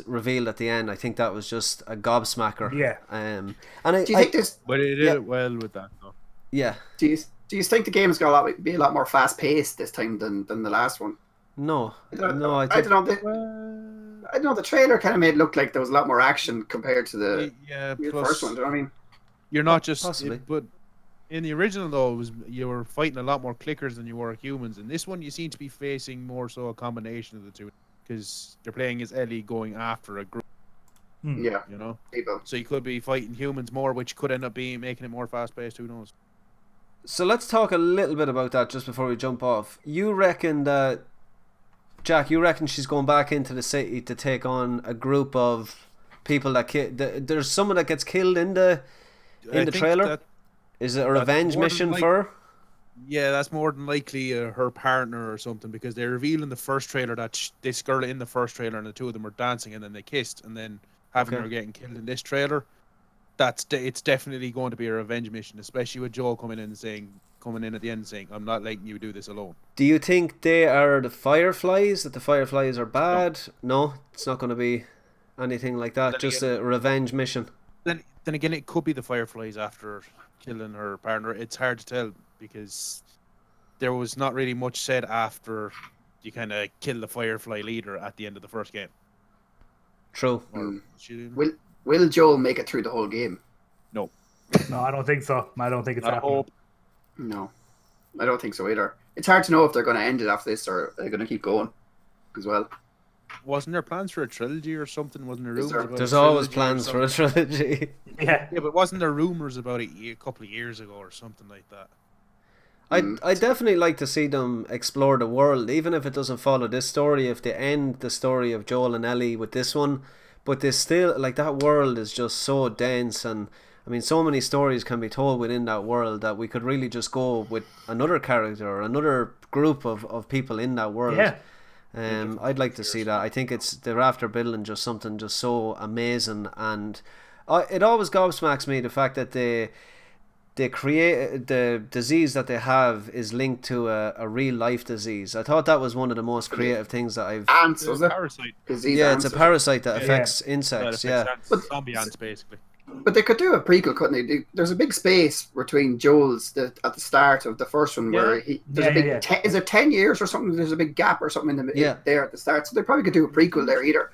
[SPEAKER 1] revealed at the end. I think that was just a gobsmacker.
[SPEAKER 4] Yeah.
[SPEAKER 2] And do you think this?
[SPEAKER 3] But it did it well with that though.
[SPEAKER 1] Yeah.
[SPEAKER 2] Do you think the game's going to be a lot more fast paced this time than the last one?
[SPEAKER 1] No.
[SPEAKER 2] I don't know. I don't know. The trailer kind of made it look like there was a lot more action compared to the first one. Do you know what I mean?
[SPEAKER 3] You're not just
[SPEAKER 1] possibly,
[SPEAKER 3] but in the original though, you were fighting a lot more clickers than you were humans. In this one, you seem to be facing more so a combination of the two because they're playing as Ellie going after a group.
[SPEAKER 2] Yeah,
[SPEAKER 3] you know. So you could be fighting humans more, which could end up making it more fast paced. Who knows?
[SPEAKER 1] So let's talk a little bit about that just before we jump off. You reckon that, Jack, she's going back into the city to take on a group of people that there's someone that gets killed in the trailer? Is it a revenge mission for her?
[SPEAKER 3] Yeah, that's more than likely her partner or something because they reveal in the first trailer that this girl in the first trailer and the two of them were dancing and then they kissed and then having her getting killed in this trailer. It's definitely going to be a revenge mission, especially with Joel coming in and saying, coming in at the end saying, "I'm not letting you do this alone."
[SPEAKER 1] Do you think they are the Fireflies? That the Fireflies are bad? No, it's not going to be anything like that.
[SPEAKER 3] Then
[SPEAKER 1] Just
[SPEAKER 3] again-
[SPEAKER 1] a revenge mission.
[SPEAKER 3] Then again, it could be the Fireflies after killing her partner. It's hard to tell because there was not really much said after you kind of kill the Firefly leader at the end of the first game.
[SPEAKER 1] True.
[SPEAKER 2] Will Joel make it through the whole game?
[SPEAKER 3] No.
[SPEAKER 4] No, I don't think so. I don't think it's happening.
[SPEAKER 2] No, I don't think so either. It's hard to know if they're going to end it after this or they're going to keep going as well.
[SPEAKER 3] Wasn't there plans for a trilogy or something? Wasn't there rumors about
[SPEAKER 1] There's
[SPEAKER 3] a
[SPEAKER 1] always
[SPEAKER 3] trilogy or
[SPEAKER 1] plans for a
[SPEAKER 3] something?
[SPEAKER 1] trilogy.
[SPEAKER 4] Yeah,
[SPEAKER 3] but wasn't there rumors about it a couple of years ago or something like that?
[SPEAKER 1] I definitely like to see them explore the world, even if it doesn't follow this story. If they end the story of Joel and Ellie with this one, but they still like that world is just so dense, and I mean, so many stories can be told within that world that we could really just go with another character or another group of people in that world.
[SPEAKER 4] Yeah.
[SPEAKER 1] I'd like to see that. I think they're after building just something just so amazing, and it always gobsmacks me the fact that they create the disease that they have is linked to a real life disease. I thought that was one of the most creative things that I've.
[SPEAKER 2] Ants, was it?
[SPEAKER 3] Parasite.
[SPEAKER 2] Disease
[SPEAKER 1] Yeah,
[SPEAKER 2] ants,
[SPEAKER 1] it's a parasite that affects insects.
[SPEAKER 3] That affects ants, zombie ants, basically.
[SPEAKER 2] But they could do a prequel, couldn't they? There's a big space between Joel's at the start of the first one where there's a big is it 10 years or something? There's a big gap or something in there at the start, so they probably could do a prequel there either,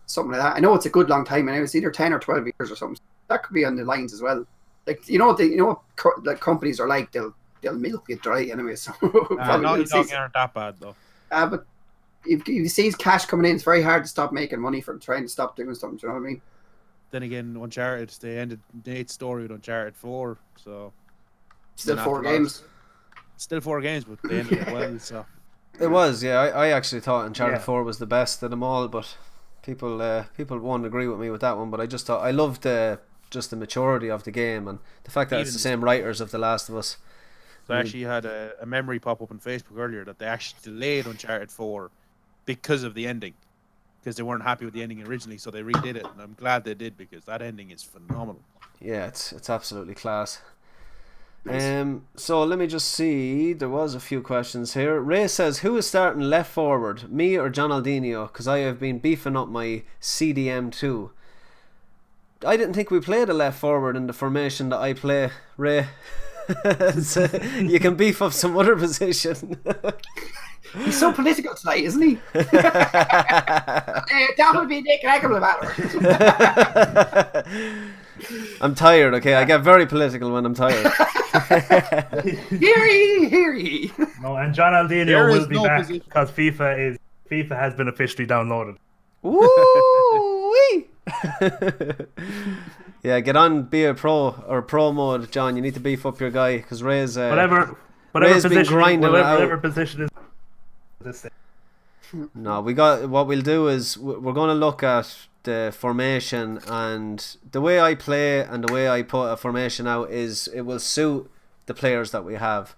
[SPEAKER 2] something like that. I know it's a good long time, and it's either 10 or 12 years or something. That could be on the lines as well. Like what companies are like, they'll milk it dry anyway. So
[SPEAKER 3] Naughty Dog aren't that bad though.
[SPEAKER 2] But if you see cash coming in, it's very hard to stop making money from trying to stop doing something. Do you know what I mean?
[SPEAKER 3] Then again, Uncharted, they ended Nate's story with Uncharted 4, so
[SPEAKER 2] still 4 games.
[SPEAKER 3] Still 4 games, but they ended it well. So
[SPEAKER 1] it was, yeah. I actually thought Uncharted 4 was the best of them all, but people won't agree with me with that one. But I just thought I loved just the maturity of the game and the fact that it's the same writers of The Last of Us.
[SPEAKER 3] So I actually had a memory pop up on Facebook earlier that they actually delayed Uncharted 4 because of the ending. Because they weren't happy with the ending originally, so they redid it, and I'm glad they did because that ending is phenomenal.
[SPEAKER 1] Yeah, it's absolutely class. So let me just see. There was a few questions here. Ray says, "Who is starting left forward, me or John Aldinho? Because I have been beefing up my CDM2." I didn't think we played a left forward in the formation that I play, Ray. So you can beef up some other position.
[SPEAKER 2] He's so political tonight, isn't he? That would be Nick Hackelman.
[SPEAKER 1] I'm tired, okay? I get very political when I'm tired.
[SPEAKER 2] Hear ye, hear ye.
[SPEAKER 4] No, and John Aldinho will be back because FIFA has been officially downloaded.
[SPEAKER 1] Woo-wee! Yeah, get on, be a pro or pro mode, John. You need to beef up your guy because Ray's
[SPEAKER 4] whatever
[SPEAKER 1] Ray's
[SPEAKER 4] position,
[SPEAKER 1] been grinding
[SPEAKER 4] whatever position is this thing.
[SPEAKER 1] No, what we'll do is we're going to look at the formation, and the way I play and the way I put a formation out is it will suit the players that we have.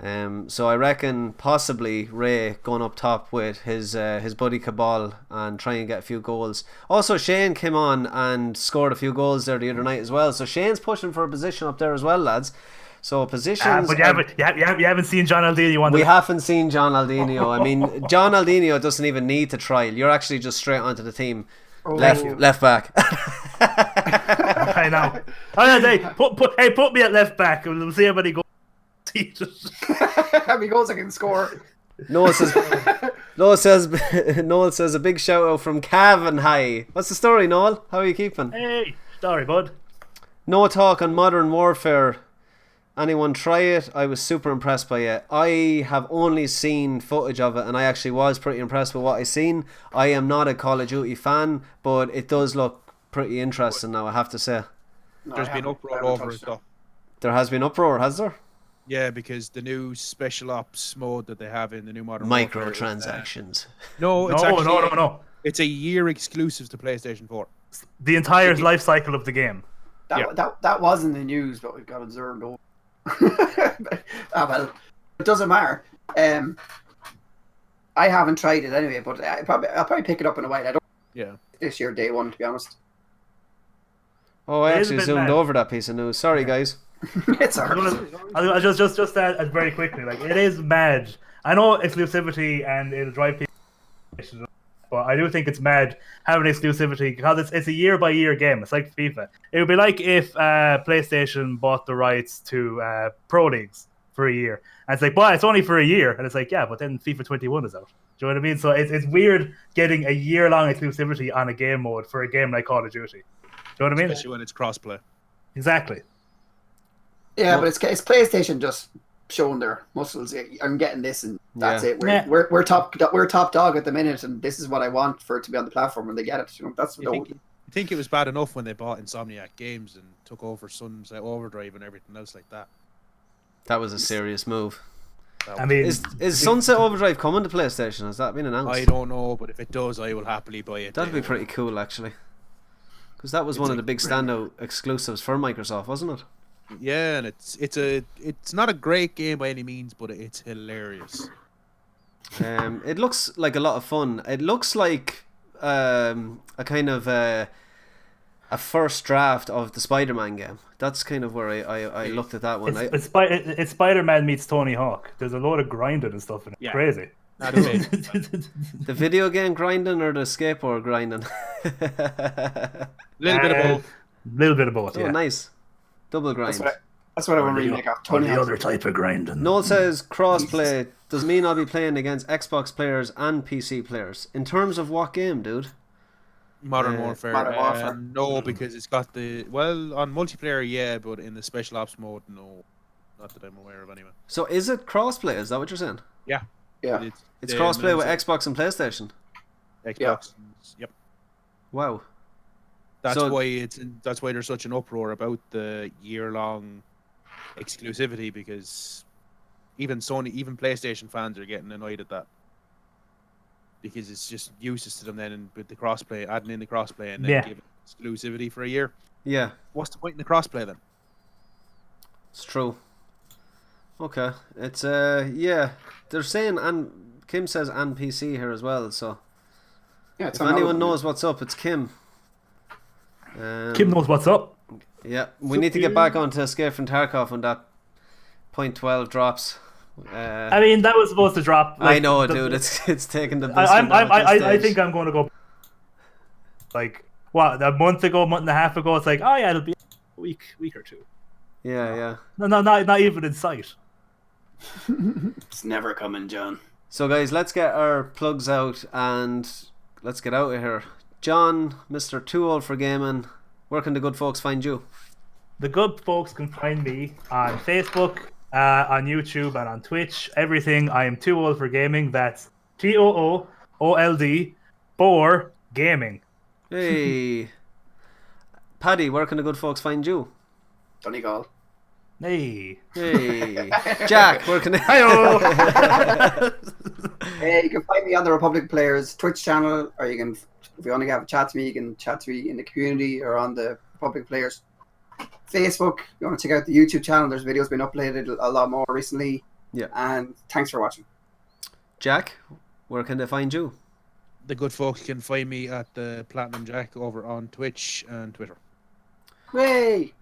[SPEAKER 1] So I reckon possibly Ray going up top with his buddy Cabal and try and get a few goals. Also, Shane came on and scored a few goals there the other night as well. So Shane's pushing for a position up there as well, lads. So positions.
[SPEAKER 4] But you haven't seen John Aldinho.
[SPEAKER 1] We haven't seen John Aldinho. I mean, John Aldinho doesn't even need to trial. You're actually just straight onto the team. Left back.
[SPEAKER 4] I know. Put me at left back and we'll see how many goals.
[SPEAKER 2] How many goals I can score?
[SPEAKER 1] Noel says a big shout out from Cavan High. What's the story, Noel? How are you keeping?
[SPEAKER 4] Hey, story, bud.
[SPEAKER 1] No talk on Modern Warfare. Anyone try it? I was super impressed by it. I have only seen footage of it and I actually was pretty impressed with what I seen. I am not a Call of Duty fan, but it does look pretty interesting now, I have to say.
[SPEAKER 3] There's been uproar over it though.
[SPEAKER 1] There has been uproar, has there?
[SPEAKER 3] Yeah, because the new special ops mode that they have in the new Modern
[SPEAKER 1] microtransactions.
[SPEAKER 3] No. It's a year exclusive to PlayStation 4.
[SPEAKER 4] The entire life cycle of the game.
[SPEAKER 2] That was in the news, but we've got observed over. Well, it doesn't matter. I haven't tried it anyway, but I'll probably pick it up in a while. I don't.
[SPEAKER 3] Yeah.
[SPEAKER 2] This year, day one, to be honest.
[SPEAKER 1] Oh, I actually zoomed over that piece of news. Sorry, guys.
[SPEAKER 2] It's
[SPEAKER 4] I'll just add very quickly. Like, it is mad. I know exclusivity and it'll drive people, but I do think it's mad having exclusivity because it's a year by year game. It's like FIFA. It would be like if PlayStation bought the rights to Pro Leagues for a year, and it's like, but it's only for a year, and it's like, yeah, but then FIFA 21 is out. Do you know what I mean? So it's weird getting a year long exclusivity on a game mode for a game like Call of Duty. Do you know what I mean?
[SPEAKER 3] Especially when it's crossplay.
[SPEAKER 4] Exactly.
[SPEAKER 2] Yeah, but it's PlayStation just showing their muscles. I'm getting this, and that's it. We're top dog at the minute, and this is what I want for it to be on the platform, and they get it. You know, that's
[SPEAKER 3] I think it was bad enough when they bought Insomniac Games and took over Sunset Overdrive and everything else like that.
[SPEAKER 1] That was a serious move.
[SPEAKER 4] I mean,
[SPEAKER 1] is Sunset Overdrive coming to PlayStation? Has that been announced?
[SPEAKER 3] I don't know, but if it does, I will happily buy it.
[SPEAKER 1] That'd be pretty cool, actually. Because that was one of the big standout exclusives for Microsoft, wasn't it?
[SPEAKER 3] Yeah, and it's not a great game by any means, but it's hilarious.
[SPEAKER 1] It looks like a lot of fun. It looks like a kind of a first draft of the Spider-Man game. That's kind of where I looked at that one.
[SPEAKER 4] It's Spider-Man meets Tony Hawk. There's a lot of grinding and stuff in it. Yeah. Crazy.
[SPEAKER 1] The video game grinding or the skateboard grinding?
[SPEAKER 3] Little bit of both.
[SPEAKER 4] Little bit of both.
[SPEAKER 1] Oh, nice. Double grind.
[SPEAKER 2] That's what I want to remake of Tony Hawk.
[SPEAKER 4] The other type of grinding.
[SPEAKER 1] Noel says crossplay does mean I'll be playing against Xbox players and PC players. In terms of what game, dude?
[SPEAKER 3] Modern Warfare.
[SPEAKER 2] Modern Warfare.
[SPEAKER 3] No, because it's got on multiplayer, yeah, but in the special ops mode, no. Not that I'm aware of, anyway.
[SPEAKER 1] So is it crossplay? Is that what you're saying?
[SPEAKER 3] Yeah.
[SPEAKER 2] Yeah.
[SPEAKER 1] It's crossplay with Xbox and PlayStation.
[SPEAKER 3] Xbox. Yep.
[SPEAKER 1] Wow.
[SPEAKER 3] That's why there's such an uproar about the year-long exclusivity, because even PlayStation fans are getting annoyed at that, because it's just useless to them then, and with the crossplay, adding in the crossplay and then giving exclusivity for a year.
[SPEAKER 1] Yeah.
[SPEAKER 3] What's the point in the crossplay then?
[SPEAKER 1] It's true. Okay. It's they're saying, and Kim says and PC here as well, so if anyone knows what's up, it's Kim.
[SPEAKER 4] Kim knows what's up.
[SPEAKER 1] Yeah, we need to get back onto Escape from Tarkov when that .12 drops.
[SPEAKER 4] I mean, that was supposed to drop.
[SPEAKER 1] I know, dude. It's taking the.
[SPEAKER 4] I think I'm going to go. Like a month and a half ago. It's like, oh yeah, it'll be a week or two.
[SPEAKER 1] Yeah.
[SPEAKER 4] No, not even in sight.
[SPEAKER 2] It's never coming, John.
[SPEAKER 1] So guys, let's get our plugs out and let's get out of here. John, Mr. Too Old for Gaming, where can the good folks find you?
[SPEAKER 4] The good folks can find me on Facebook, on YouTube, and on Twitch. Everything. I am Too Old for Gaming. That's TOOOLD for gaming.
[SPEAKER 1] Hey. Paddy, where can the good folks find you?
[SPEAKER 2] Donegal.
[SPEAKER 4] Hey.
[SPEAKER 1] Jack, where can they...
[SPEAKER 2] You can find me on the Republic Players Twitch channel, or you can, if you want to have a chat to me, you can chat to me in the community or on the Republic Players Facebook. If you want to check out the YouTube channel, there's videos been uploaded a lot more recently.
[SPEAKER 1] Yeah.
[SPEAKER 2] And thanks for watching.
[SPEAKER 1] Jack, where can they find you?
[SPEAKER 3] The good folks can find me at the Platinum Jack over on Twitch and Twitter.
[SPEAKER 2] Way!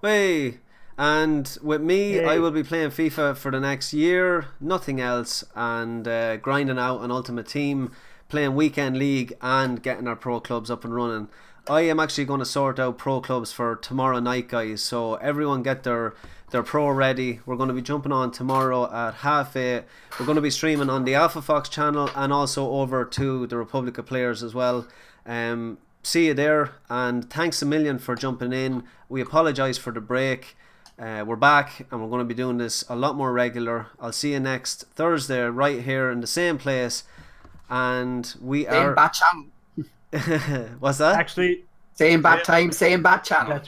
[SPEAKER 1] And with me, I will be playing FIFA for the next year, nothing else, and grinding out an Ultimate Team, playing Weekend League, and getting our pro clubs up and running. I am actually going to sort out pro clubs for tomorrow night, guys, so everyone get their pro ready. We're going to be jumping on tomorrow at 8:30. We're going to be streaming on the Alpha Fox channel and also over to the Republic of Players as well. See you there, and thanks a million for jumping in. We apologise for the break. We're back, and we're going to be doing this a lot more regular. I'll see you next Thursday right here in the same place, and we are...
[SPEAKER 2] Bat channel.
[SPEAKER 1] What's that?
[SPEAKER 4] Actually...
[SPEAKER 2] Same bat time, same bat channel.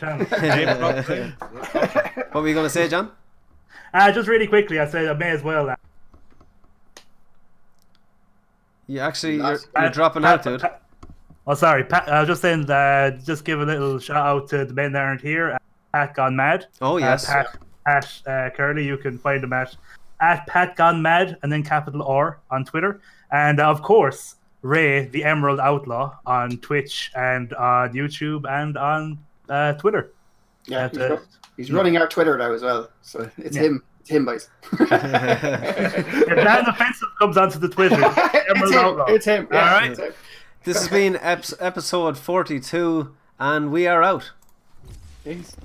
[SPEAKER 1] What were you going to say, John?
[SPEAKER 4] Just really quickly, I said I may as well...
[SPEAKER 1] You're dropping out, dude.
[SPEAKER 4] Oh, sorry. I was just saying, just give a little shout out to the men that aren't here. Pat Gone Mad.
[SPEAKER 1] Oh, yes.
[SPEAKER 4] Pat Curly, you can find him at Pat Gone Mad and then capital R on Twitter. And of course, Ray, the Emerald Outlaw, on Twitch and on YouTube and on Twitter.
[SPEAKER 2] Yeah, He's running our Twitter now as well, so it's him. It's him, boys.
[SPEAKER 4] If Dan Offensive comes onto the Twitter,
[SPEAKER 2] it's him. Yeah,
[SPEAKER 4] all right.
[SPEAKER 2] it's him.
[SPEAKER 1] This has been episode 42, and we are out.
[SPEAKER 2] Peace.